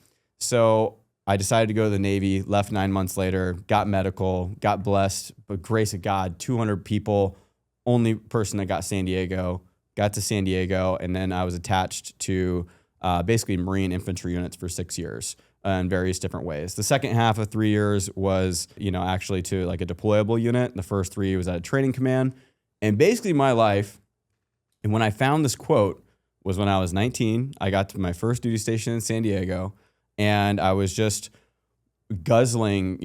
So I decided to go to the Navy, left 9 months later, got medical, got blessed, but grace of God, 200 people, only person that got San Diego, got to San Diego. And then I was attached to basically Marine infantry units for 6 years. In various different ways. The second half of 3 years was, actually to like a deployable unit. The first 3 was at a training command. And basically my life, and when I found this quote, was when I was 19. I got to my first duty station in San Diego, and I was just guzzling,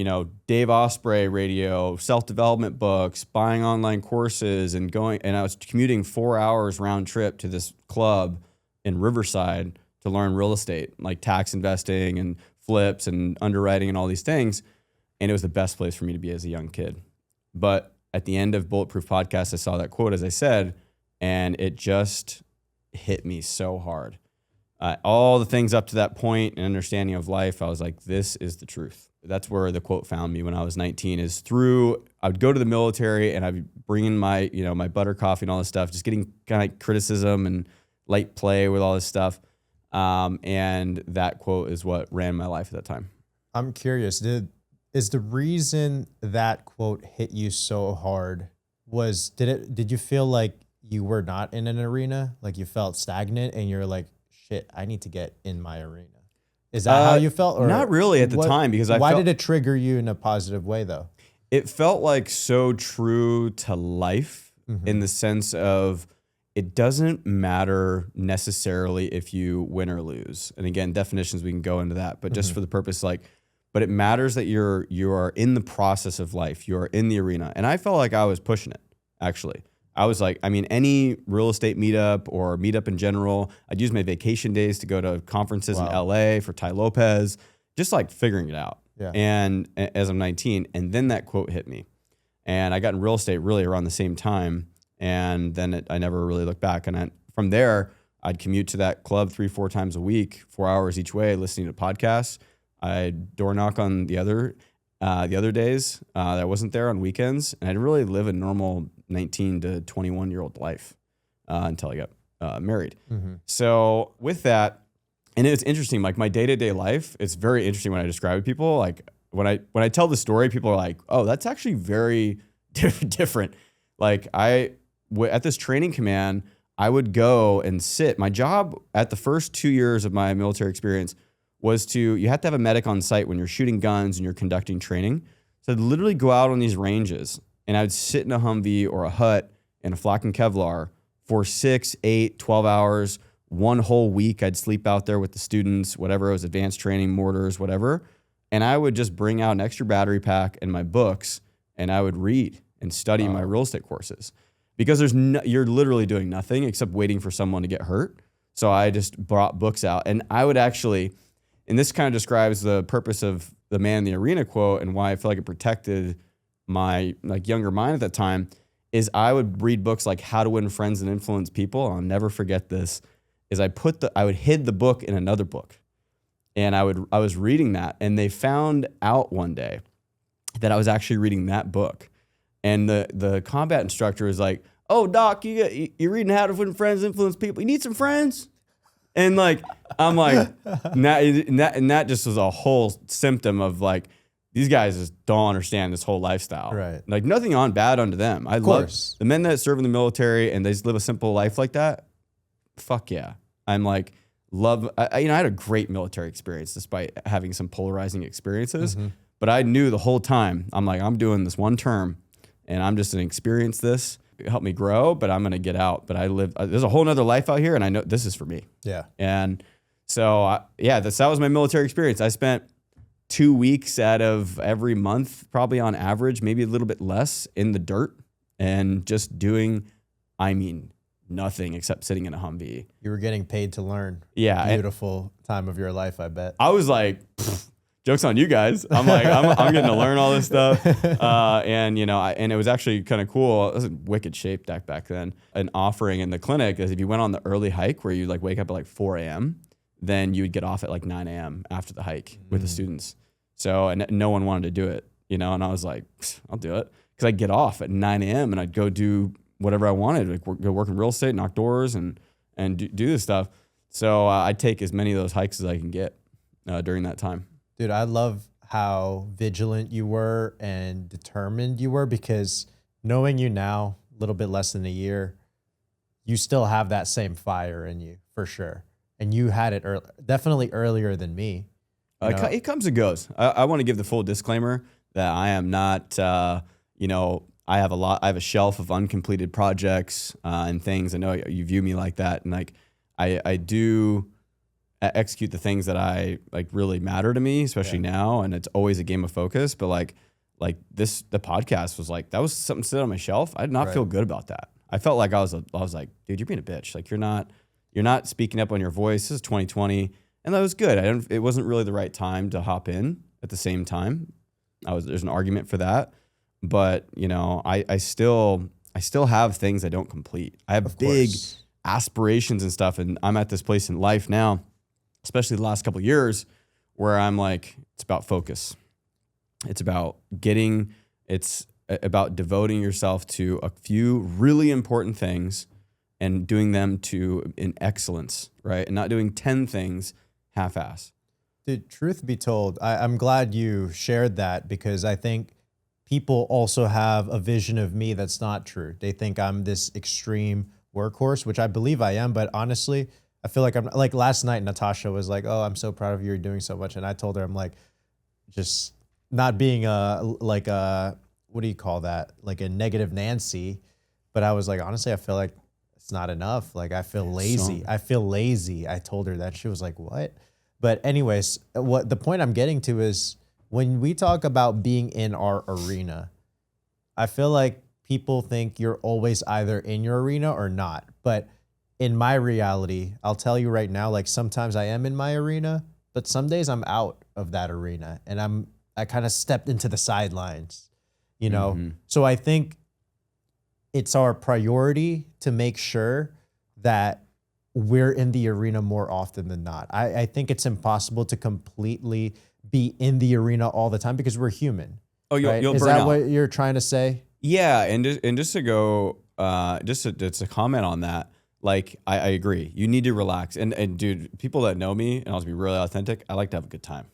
Dave Osprey radio, self-development books, buying online courses, and I was commuting 4 hours round trip to this club in Riverside to learn real estate, like tax investing and flips and underwriting and all these things. And it was the best place for me to be as a young kid. But at the end of Bulletproof Podcast, I saw that quote, as I said, and it just hit me so hard. All the things up to that point and understanding of life, I was like, this is the truth. That's where the quote found me when I was 19, is through, I would go to the military and I'd bring in my, my butter coffee and all this stuff, just getting kind of criticism and light play with all this stuff. And that quote is what ran my life at that time. I'm curious, is the reason that quote hit you so hard did you feel like you were not in an arena? Like you felt stagnant and you're like, shit, I need to get in my arena. Is that how you felt? Or not really at the time, because why did it trigger you in a positive way though? It felt like so true to life in the sense of, it doesn't matter necessarily if you win or lose. And again, definitions, we can go into that, but just for the purpose, but it matters that you are in the process of life. You are in the arena. And I felt like I was pushing it, actually. I was like, any real estate meetup or meetup in general, I'd use my vacation days to go to conferences in LA for Ty Lopez, just like figuring it out. Yeah. And as I'm 19, and then that quote hit me. And I got in real estate really around the same time. And then I never really looked back. And from there, I'd commute to that club 3-4 times a week, 4 hours each way, listening to podcasts. I'd door knock on the other days that I wasn't there on weekends, and I'd really live a normal 19 to 21-year-old life until I got married. So with that, and it's interesting, like my day-to-day life, it's very interesting when I describe it to people. Like when I tell the story, people are like, oh, that's actually very different. Like at this training command, I would go and sit. My job at the first 2 years of my military experience was you have to have a medic on site when you're shooting guns and you're conducting training. So I'd literally go out on these ranges and I'd sit in a Humvee or a hut in a flak and Kevlar for 6, 8, 12 hours, one whole week. I'd sleep out there with the students, whatever it was, advanced training, mortars, whatever. And I would just bring out an extra battery pack and my books, and I would read and study my real estate courses, because you're literally doing nothing except waiting for someone to get hurt. So I just brought books out, and I would actually, and this kind of describes the purpose of the man in the arena quote and why I feel like it protected my younger mind at that time, is I would read books like How to Win Friends and Influence People. I'll never forget this. Is I would hid the book in another book, and I was reading that, and they found out one day that I was actually reading that book, and the combat instructor was like, "Oh, Doc, you're reading How to Win Friends and Influence People. You need some friends?" And like I'm like, and that just was a whole symptom of like, these guys just don't understand this whole lifestyle. Right. Like nothing on bad unto them. I love the men that serve in the military and they just live a simple life like that. Fuck yeah. I'm like, I had a great military experience despite having some polarizing experiences. But I knew the whole time, I'm like, I'm doing this one term and I'm just going to experience this. It helped me grow, but I'm going to get out. But there's a whole nother life out here, and I know this is for me. Yeah. And so, that was my military experience. I spent 2 weeks out of every month, probably on average, maybe a little bit less, in the dirt and just doing, nothing except sitting in a Humvee. You were getting paid to learn. Yeah. Beautiful time of your life, I bet. I was like, joke's on you guys. I'm like, I'm getting to learn all this stuff. And it was actually kind of cool. It was in wicked shape back then. An offering in the clinic is if you went on the early hike where you like wake up at like 4 a.m., then you would get off at like 9 a.m. after the hike with the students. So, and no one wanted to do it, and I was like, I'll do it. Cause I'd get off at 9 a.m. and I'd go do whatever I wanted, like go work in real estate, knock doors and do this stuff. So I'd take as many of those hikes as I can get during that time. Dude, I love how vigilant you were and determined you were, because knowing you now, a little bit less than a year, you still have that same fire in you for sure. And you had it definitely earlier than me. It comes and goes. I want to give the full disclaimer that I am not, I have a shelf of uncompleted projects and things. I know you view me like that. And like, I do execute the things that I like really matter to me, especially now. And it's always a game of focus. But like the podcast was like, that was something sit on my shelf. I did not feel good about that. I felt like I was like, dude, you're being a bitch. Like you're not speaking up on your voice. This is 2020. And that was good. It wasn't really the right time to hop in at the same time. There's an argument for that. But, I still have things I don't complete. I have big aspirations and stuff. And I'm at this place in life now, especially the last couple of years, where I'm like, it's about focus. It's about devoting yourself to a few really important things and doing them in excellence, right? And not doing 10 things half-ass. Dude, truth be told, I'm glad you shared that, because I think people also have a vision of me that's not true. They think I'm this extreme workhorse, which I believe I am, but honestly, I feel like I'm like last night, Natasha was like, "Oh, I'm so proud of you. You're doing so much." And I told her, I'm like, just not being what do you call that? Like a negative Nancy. But I was like, honestly, I feel like it's not enough. Like I feel lazy. I told her that. She was like, "What?" But anyways, what the point I'm getting to is when we talk about being in our arena, I feel like people think you're always either in your arena or not. But in my reality, I'll tell you right now, like sometimes I am in my arena, but some days I'm out of that arena and I kind of stepped into the sidelines, So I think it's our priority to make sure that we're in the arena more often than not. I think it's impossible to completely be in the arena all the time because we're human. Oh, you'll Is burn that out. what you're trying to say? Yeah, and just to go, just to comment on that, like I agree. You need to relax. And dude, people that know me, and I'll just be really authentic, I like to have a good time.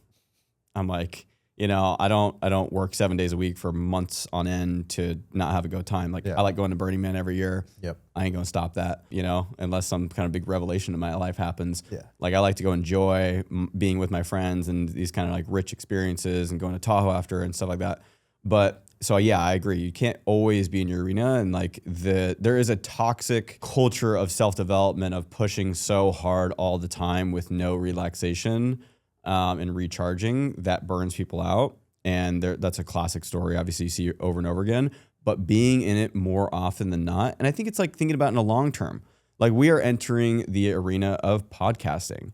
I'm like, I don't work 7 days a week for months on end to not have a good time. Like I like going to Burning Man every year. Yep. I ain't gonna stop that, unless some kind of big revelation in my life happens. Yeah. Like I like to go enjoy being with my friends and these kind of like rich experiences and going to Tahoe after and stuff like that. But so yeah, I agree. You can't always be in your arena, and like there is a toxic culture of self-development of pushing so hard all the time with no relaxation and recharging that burns people out. And that's a classic story. Obviously, you see over and over again. But being in it more often than not, and I think it's like thinking about in the long term. Like we are entering the arena of podcasting.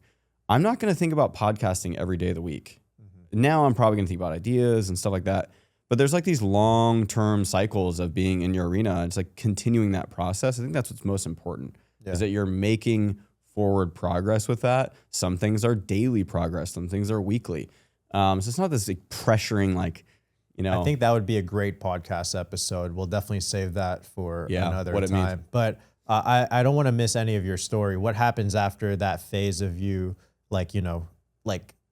I'm not going to think about podcasting every day of the week. Now I'm probably going to think about ideas and stuff like that. But there's like these long-term cycles of being in your arena. It's like continuing that process. I think that's what's most important is that you're making forward progress with that. Some things are daily progress. Some things are weekly. So it's not this like pressuring, like, I think that would be a great podcast episode. We'll definitely save that for another what it means. time. But I don't want to miss any of your story. What happens after that phase of you, like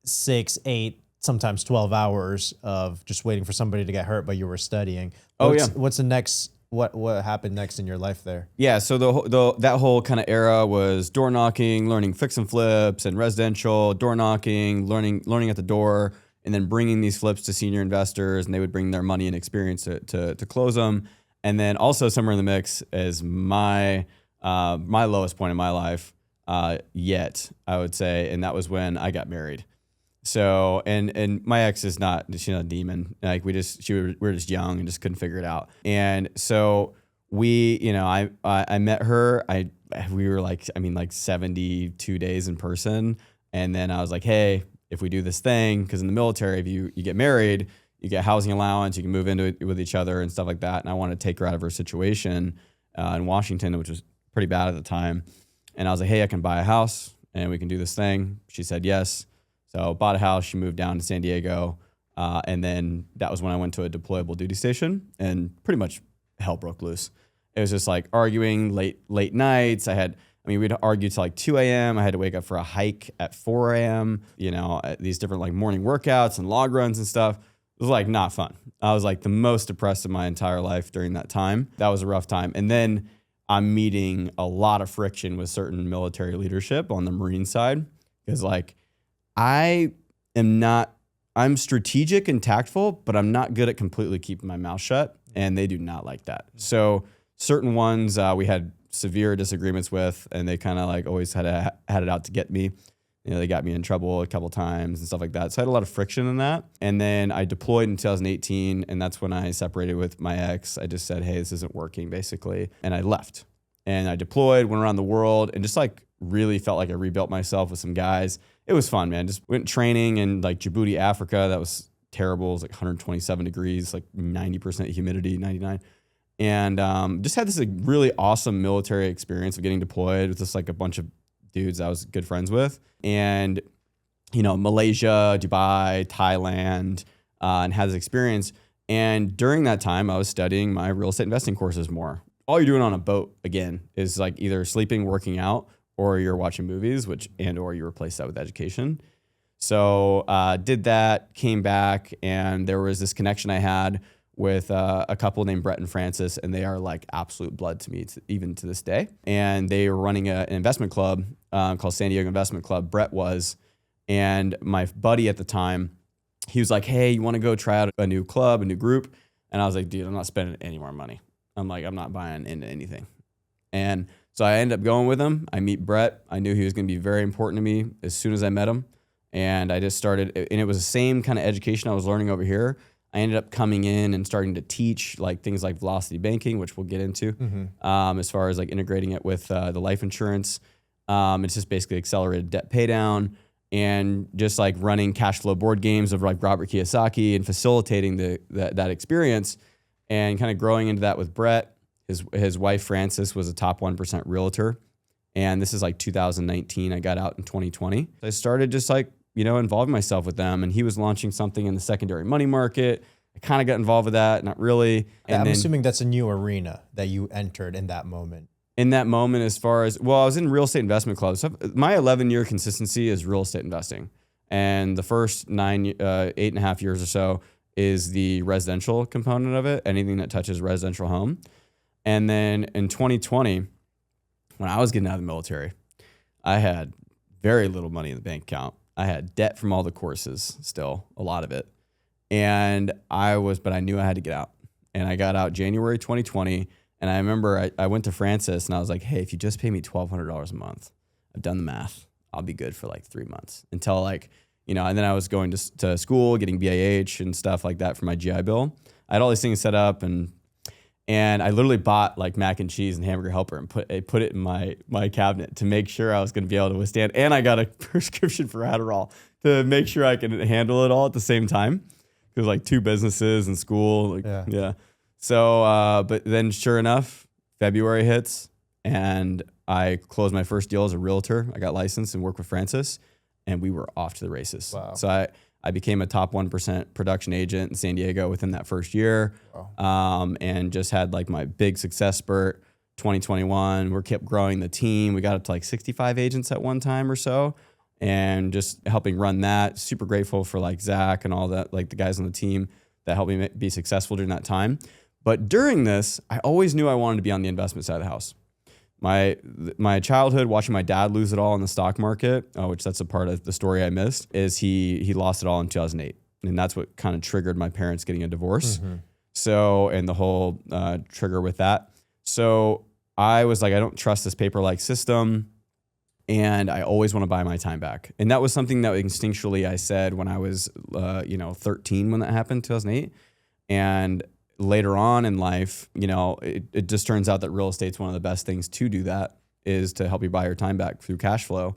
6, 8, sometimes 12 hours of just waiting for somebody to get hurt, but you were studying? What's the next? What happened next in your life there? Yeah, so that whole kind of era was door knocking, learning fix and flips, and residential door knocking, learning at the door, and then bringing these flips to senior investors, and they would bring their money and experience to close them. And then also somewhere in the mix is my lowest point in my life yet, I would say, and that was when I got married. So, and my ex she's not a demon. Like we were just young and just couldn't figure it out. And so I met her. We were like 72 days in person. And then I was like, hey, if we do this thing, because in the military, if you get married, you get housing allowance, you can move into it with each other and stuff like that. And I wanted to take her out of her situation in Washington, which was pretty bad at the time. And I was like, hey, I can buy a house and we can do this thing. She said yes. So bought a house, she moved down to San Diego, and then that was when I went to a deployable duty station, and pretty much hell broke loose. It was just like arguing late nights. We'd argue till like 2 a.m. I had to wake up for a hike at 4 a.m., these different like morning workouts and log runs and stuff. It was like not fun. I was like the most depressed of my entire life during that time. That was a rough time. And then I'm meeting a lot of friction with certain military leadership on the Marine side, because like, I'm strategic and tactful, but I'm not good at completely keeping my mouth shut, and they do not like that. So certain ones we had severe disagreements with, and they kind of like always had it out to get me. They got me in trouble a couple times and stuff like that. So I had a lot of friction in that. And then I deployed in 2018, and that's when I separated with my ex. I just said, hey, this isn't working, basically. And I left. And I deployed, went around the world, and just like really felt like I rebuilt myself with some guys. It was fun, man. Just went training in like Djibouti, Africa. That was terrible. It was like 127 degrees, like 90% humidity, 99. And just had this like really awesome military experience of getting deployed with just like a bunch of dudes I was good friends with. And, Malaysia, Dubai, Thailand, and had this experience. And during that time, I was studying my real estate investing courses more. All you're doing on a boat, again, is like either sleeping, working out, or you're watching movies, or you replace that with education. So did that, came back, and there was this connection I had with a couple named Brett and Francis, and they are like absolute blood to me, even to this day. And they were running an investment club called San Diego Investment Club. Brett was, and my buddy at the time, he was like, hey, you want to go try out a new club, a new group? And I was like, dude, I'm not spending any more money. I'm not buying into anything. And so I ended up going with him. I meet Brett. I knew he was going to be very important to me as soon as I met him. And I just started, and it was the same kind of education I was learning over here. I ended up coming in and starting to teach like things like velocity banking, which we'll get into, as far as like integrating it with the life insurance. It's just basically accelerated debt pay down and just like running cash flow board games of like Robert Kiyosaki and facilitating that experience and kind of growing into that with Brett. His wife, Frances, was a top 1% realtor. And this is like 2019. I got out in 2020. I started just like involving myself with them. And he was launching something in the secondary money market. I kind of got involved with that, not really. And I'm then assuming that's a new arena that you entered in that moment. in that moment, as far as, well, I was in real estate investment clubs. So my 11-year consistency is real estate investing. And the first 8.5 years or so is the residential component of it, anything that touches residential home. And then in 2020, when I was getting out of the military, I had very little money in the bank account. I had debt from all the courses, still a lot of it. But I knew I had to get out. And I got out January 2020. And I remember I went to Francis and I was like, hey, if you just pay me $1,200 a month, I've done the math. I'll be good for like 3 months until and then I was going to school, getting BAH and stuff like that for my GI Bill. I had all these things set up and I literally bought like mac and cheese and hamburger helper and put it in my cabinet to make sure I was going to be able to withstand. And I got a prescription for Adderall to make sure I can handle it all at the same time. Because like 2 businesses and school. Yeah. So, but then sure enough, February hits and I closed my first deal as a realtor. I got licensed and worked with Francis and we were off to the races. Wow. So I became a top 1% production agent in San Diego within that first year. Wow. And just had like my big success spurt. 2021, we kept growing the team. We got up to like 65 agents at one time or so. And just helping run that. Super grateful for like Zach and all that, like the guys on the team that helped me be successful during that time. But during this, I always knew I wanted to be on the investment side of the house. My childhood, watching my dad lose it all in the stock market, which that's a part of the story I missed, is he lost it all in 2008. And that's what kind of triggered my parents getting a divorce. Mm-hmm. So, and the whole trigger with that. So I was like, I don't trust this paper-like system. And I always want to buy my time back. And that was something that instinctually I said when I was, 13 when that happened, 2008. And later on in life, it just turns out that real estate's one of the best things to do that, is to help you buy your time back through cash flow.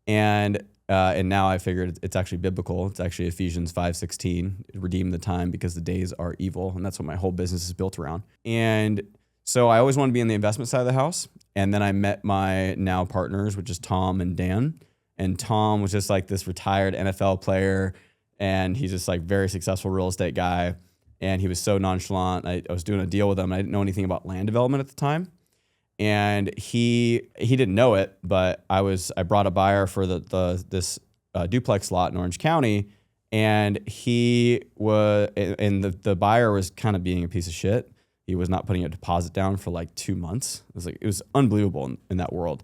And now I figured it's actually biblical. It's actually Ephesians 5:16, redeem the time because the days are evil. And that's what my whole business is built around. And so I always wanted to be on the investment side of the house. And then I met my now partners, which is Tom and Dan. And Tom was just like this retired NFL player. And he's just like very successful real estate guy. And he was so nonchalant. I was doing a deal with him. I didn't know anything about land development at the time. And he didn't know it, but I brought a buyer for this duplex lot in Orange County. And the buyer was kind of being a piece of shit. He was not putting a deposit down for like 2 months. It was unbelievable in that world.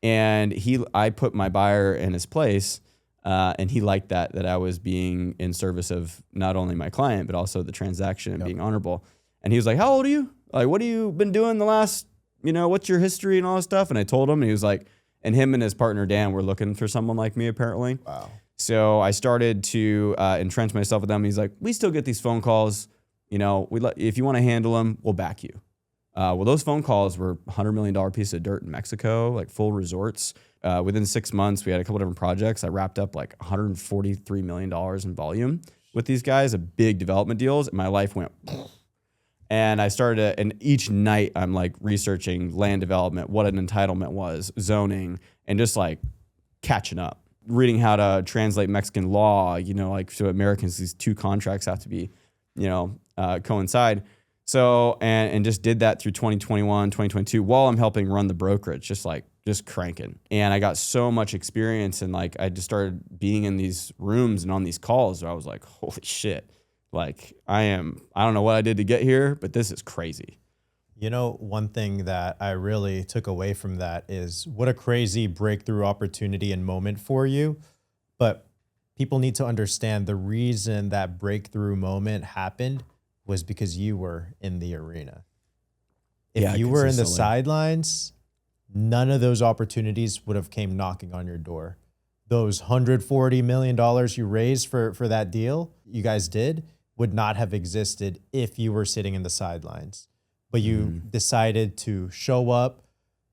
And I put my buyer in his place, and he liked that I was being in service of not only my client, but also the transaction and being honorable. And he was like, how old are you? Like, what have you been doing the last, what's your history and all this stuff? And I told him, and he was like, and him and his partner, Dan, were looking for someone like me, apparently. Wow. So I started to entrench myself with them. He's like, we still get these phone calls. If you want to handle them, we'll back you. Well, those phone calls were $100 million piece of dirt in Mexico, like full resorts. Within 6 months, we had a couple different projects. I wrapped up like $143 million in volume with these guys, big development deals. And my life went, and I started and each night I'm like researching land development, what an entitlement was, zoning, and just like catching up, reading how to translate Mexican law, so Americans, these 2 contracts have to be, coincide. So, and just did that through 2021, 2022, while I'm helping run the brokerage, just cranking. And I got so much experience, and like, I just started being in these rooms and on these calls where I was like, holy shit. Like I don't know what I did to get here, but this is crazy. One thing that I really took away from that is what a crazy breakthrough opportunity and moment for you. But people need to understand the reason that breakthrough moment happened was because you were in the arena. If you were in the sidelines, none of those opportunities would have came knocking on your door. Those $140 million you raised for that deal you guys did would not have existed if you were sitting in the sidelines. But you decided to show up,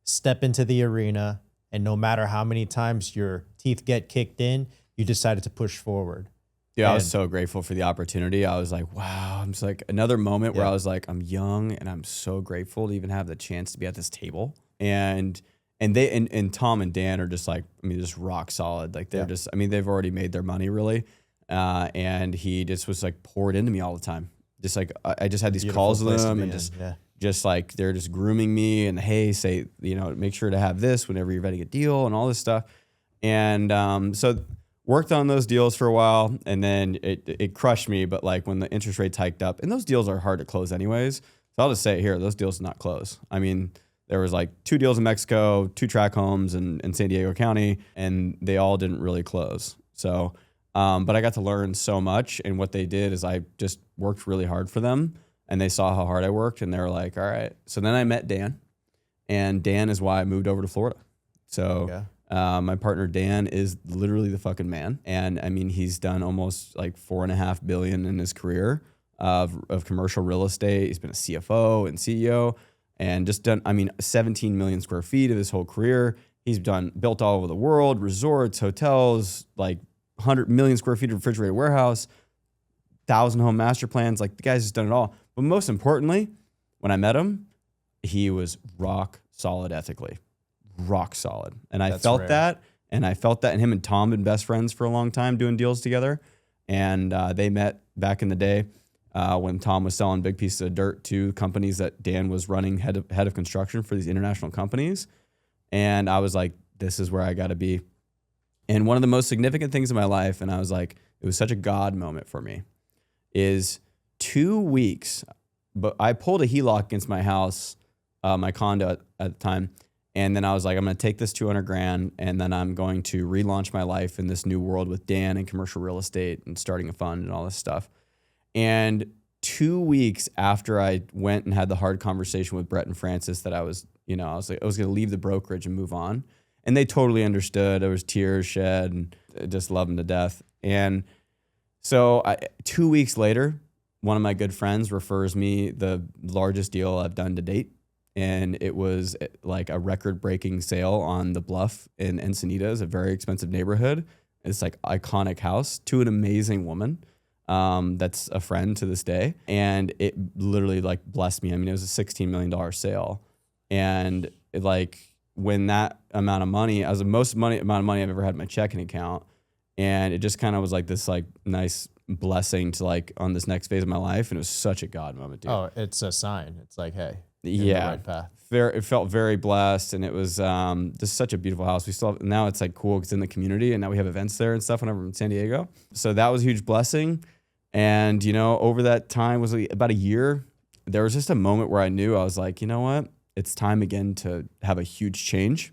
step into the arena, and no matter how many times your teeth get kicked in, you decided to push forward. Yeah, I was so grateful for the opportunity. I was like, wow. I'm just like another moment where I was like, I'm young and I'm so grateful to even have the chance to be at this table. And And and Tom and Dan are just like, I mean, just rock solid. Like they're just, I mean, they've already made their money really. And he just was like poured into me all the time. Just like, I just had these calls with them and just like, they're just grooming me and hey, say, you know, make sure to have this whenever you're vetting a deal and all this stuff. And so worked on those deals for a while, and then it crushed me. But like when the interest rates hiked up, and those deals are hard to close anyways. So I'll just say it here, those deals did not close. I mean, there was like 2 deals in Mexico, 2 tract homes in San Diego County, and they all didn't really close. So, but I got to learn so much. And what they did is I just worked really hard for them, and they saw how hard I worked, and they were like, all right. So then I met Dan, and Dan is why I moved over to Florida. So my partner Dan is literally the fucking man. And I mean, he's done almost like $4.5 billion in his career of commercial real estate. He's been a CFO and CEO and just done, I mean, 17 million square feet of his whole career. He's built all over the world, resorts, hotels, like 100 million square feet of refrigerated warehouse, 1,000 home master plans. Like the guy's just done it all. But most importantly, when I met him, he was rock solid ethically. Rock solid. And I felt that. And I felt that. And him and Tom had been best friends for a long time doing deals together. And they met back in the day when Tom was selling big pieces of dirt to companies that Dan was running head of construction for these international companies. And I was like, this is where I got to be. And one of the most significant things in my life, and I was like, it was such a God moment for me, is 2 weeks. But I pulled a HELOC against my house, my condo at the time. And then I was like, I'm going to take this 200 grand and then I'm going to relaunch my life in this new world with Dan and commercial real estate and starting a fund and all this stuff. And 2 weeks after I went and had the hard conversation with Brett and Francis that I was going to leave the brokerage and move on. And they totally understood. There was tears shed and I just love them to death. And so 2 weeks later, one of my good friends refers me the largest deal I've done to date. And it was like a record-breaking sale on the Bluff in Encinitas, a very expensive neighborhood. It's like iconic house to an amazing woman that's a friend to this day. And it literally like blessed me. I mean, it was a $16 million sale. And it, like when that amount of money, I was the most amount of money I've ever had in my checking account. And it just kind of was like this like nice blessing to like on this next phase of my life. And it was such a God moment, dude. Oh, it's a sign. It's like, hey. Yeah, the right path. It felt very blessed, and it was just such a beautiful house. We still have, now it's like cool because it's in the community, and now we have events there and stuff whenever I'm in San Diego. So that was a huge blessing. And you know, over that time was like about a year. There was just a moment where I knew I was like, you know what, it's time again to have a huge change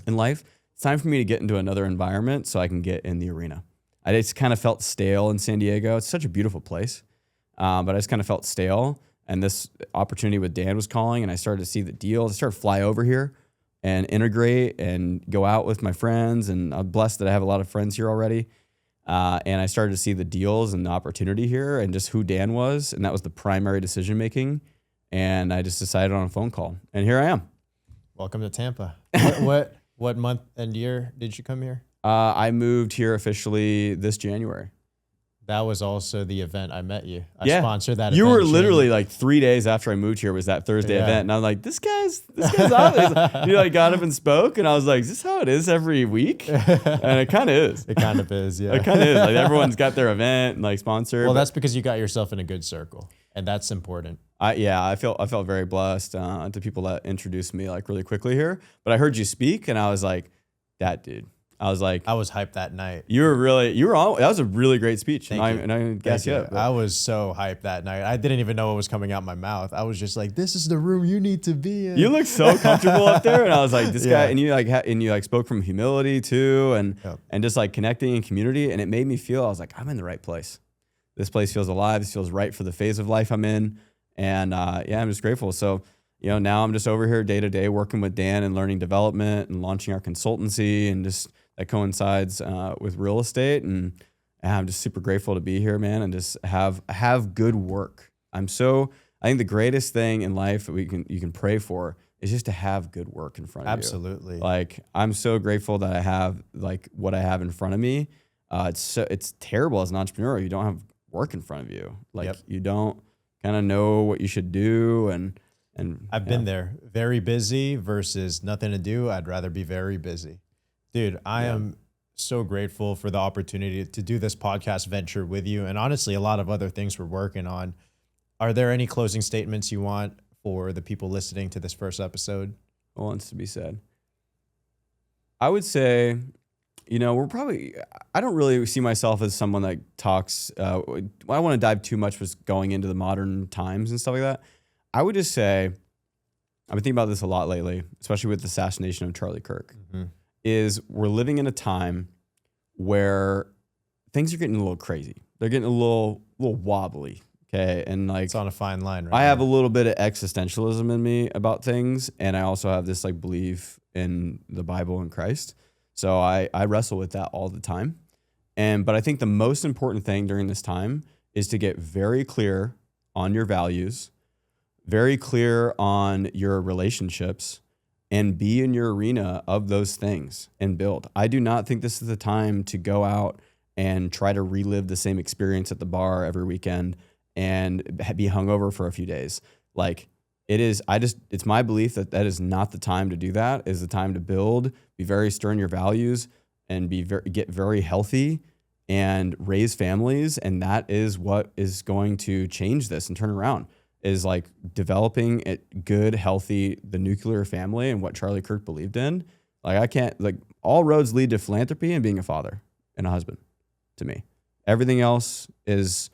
in life. It's time for me to get into another environment so I can get in the arena. I just kind of felt stale in San Diego. It's such a beautiful place, but I just kind of felt stale. And this opportunity with Dan was calling, and I started to see the deals. I started to fly over here and integrate and go out with my friends. And I'm blessed that I have a lot of friends here already. And I started to see the deals and the opportunity here and just who Dan was. And that was the primary decision making. And I just decided on a phone call. And here I am. Welcome to Tampa. What month and year did you come here? I moved here officially this January. That was also the event I met you. I sponsored that event. You were literally like 3 days after I moved here was that Thursday event. And I was like, this guy's out. You like got up and spoke. And I was like, is this how it is every week? And it kind of is. It kind of is, yeah. It kind of is. Like everyone's got their event and like sponsored. Well, that's because you got yourself in a good circle. And that's important. I felt very blessed to people that introduced me like really quickly here. But I heard you speak and I was like, that dude. I was hyped that night. That was a really great speech. Thank you. And I didn't guess yet. I was so hyped that night. I didn't even know what was coming out my mouth. I was just like, this is the room you need to be in. You look so comfortable up there. And I was like, this guy, and you spoke from humility too. And just like connecting in community. And it made me feel, I was like, I'm in the right place. This place feels alive. This feels right for the phase of life I'm in. And I'm just grateful. So, you know, now I'm just over here day to day working with Dan and learning development and launching our consultancy and just that coincides with real estate. And I'm just super grateful to be here, man, and just have good work. I think the greatest thing in life that you can pray for is just to have good work in front of you. Absolutely. Like, I'm so grateful that I have like what I have in front of me. It's terrible as an entrepreneur. You don't have work in front of you. Like you don't kind of know what you should do. And I've been there. Very busy versus nothing to do. I'd rather be very busy. Dude, I am so grateful for the opportunity to do this podcast venture with you, and honestly, a lot of other things we're working on. Are there any closing statements you want for the people listening to this first episode? What wants to be said? I would say, I don't really see myself as someone that talks, I don't want to dive too much with going into the modern times and stuff like that. I would just say, I've been thinking about this a lot lately, especially with the assassination of Charlie Kirk, is we're living in a time where things are getting a little crazy. They're getting a little wobbly. Okay. And like, It's on a fine line, right? I have a little bit of existentialism in me about things. And I also have this like belief in the Bible and Christ. So I wrestle with that all the time. But I think the most important thing during this time is to get very clear on your values, very clear on your relationships, and be in your arena of those things and build. I do not think this is the time to go out and try to relive the same experience at the bar every weekend and be hungover for a few days. Like it's my belief that is not the time to do that. It is the time to build, be very stern in your values, and get very healthy and raise families. And that is what is going to change this and turn around, is like developing a good, healthy, the nuclear family and what Charlie Kirk believed in. Like all roads lead to philanthropy and being a father and a husband to me. Everything else is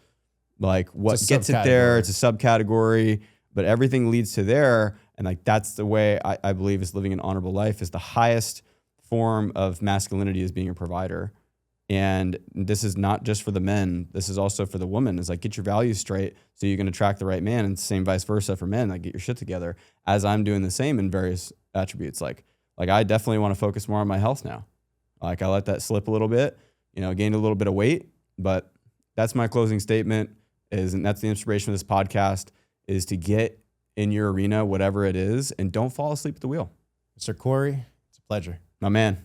like what gets it there. It's a subcategory, but everything leads to there. And like, that's the way I believe is living an honorable life is the highest form of masculinity is being a provider. And this is not just for the men. This is also for the women. It's like, get your values straight so you can attract the right man, and same vice versa for men. Like, get your shit together, as I'm doing the same in various attributes. Like I definitely want to focus more on my health now. Like I let that slip a little bit, gained a little bit of weight, but that's my closing statement and that's the inspiration of this podcast, is to get in your arena, whatever it is, and don't fall asleep at the wheel. Mr. Corey, it's a pleasure. My man.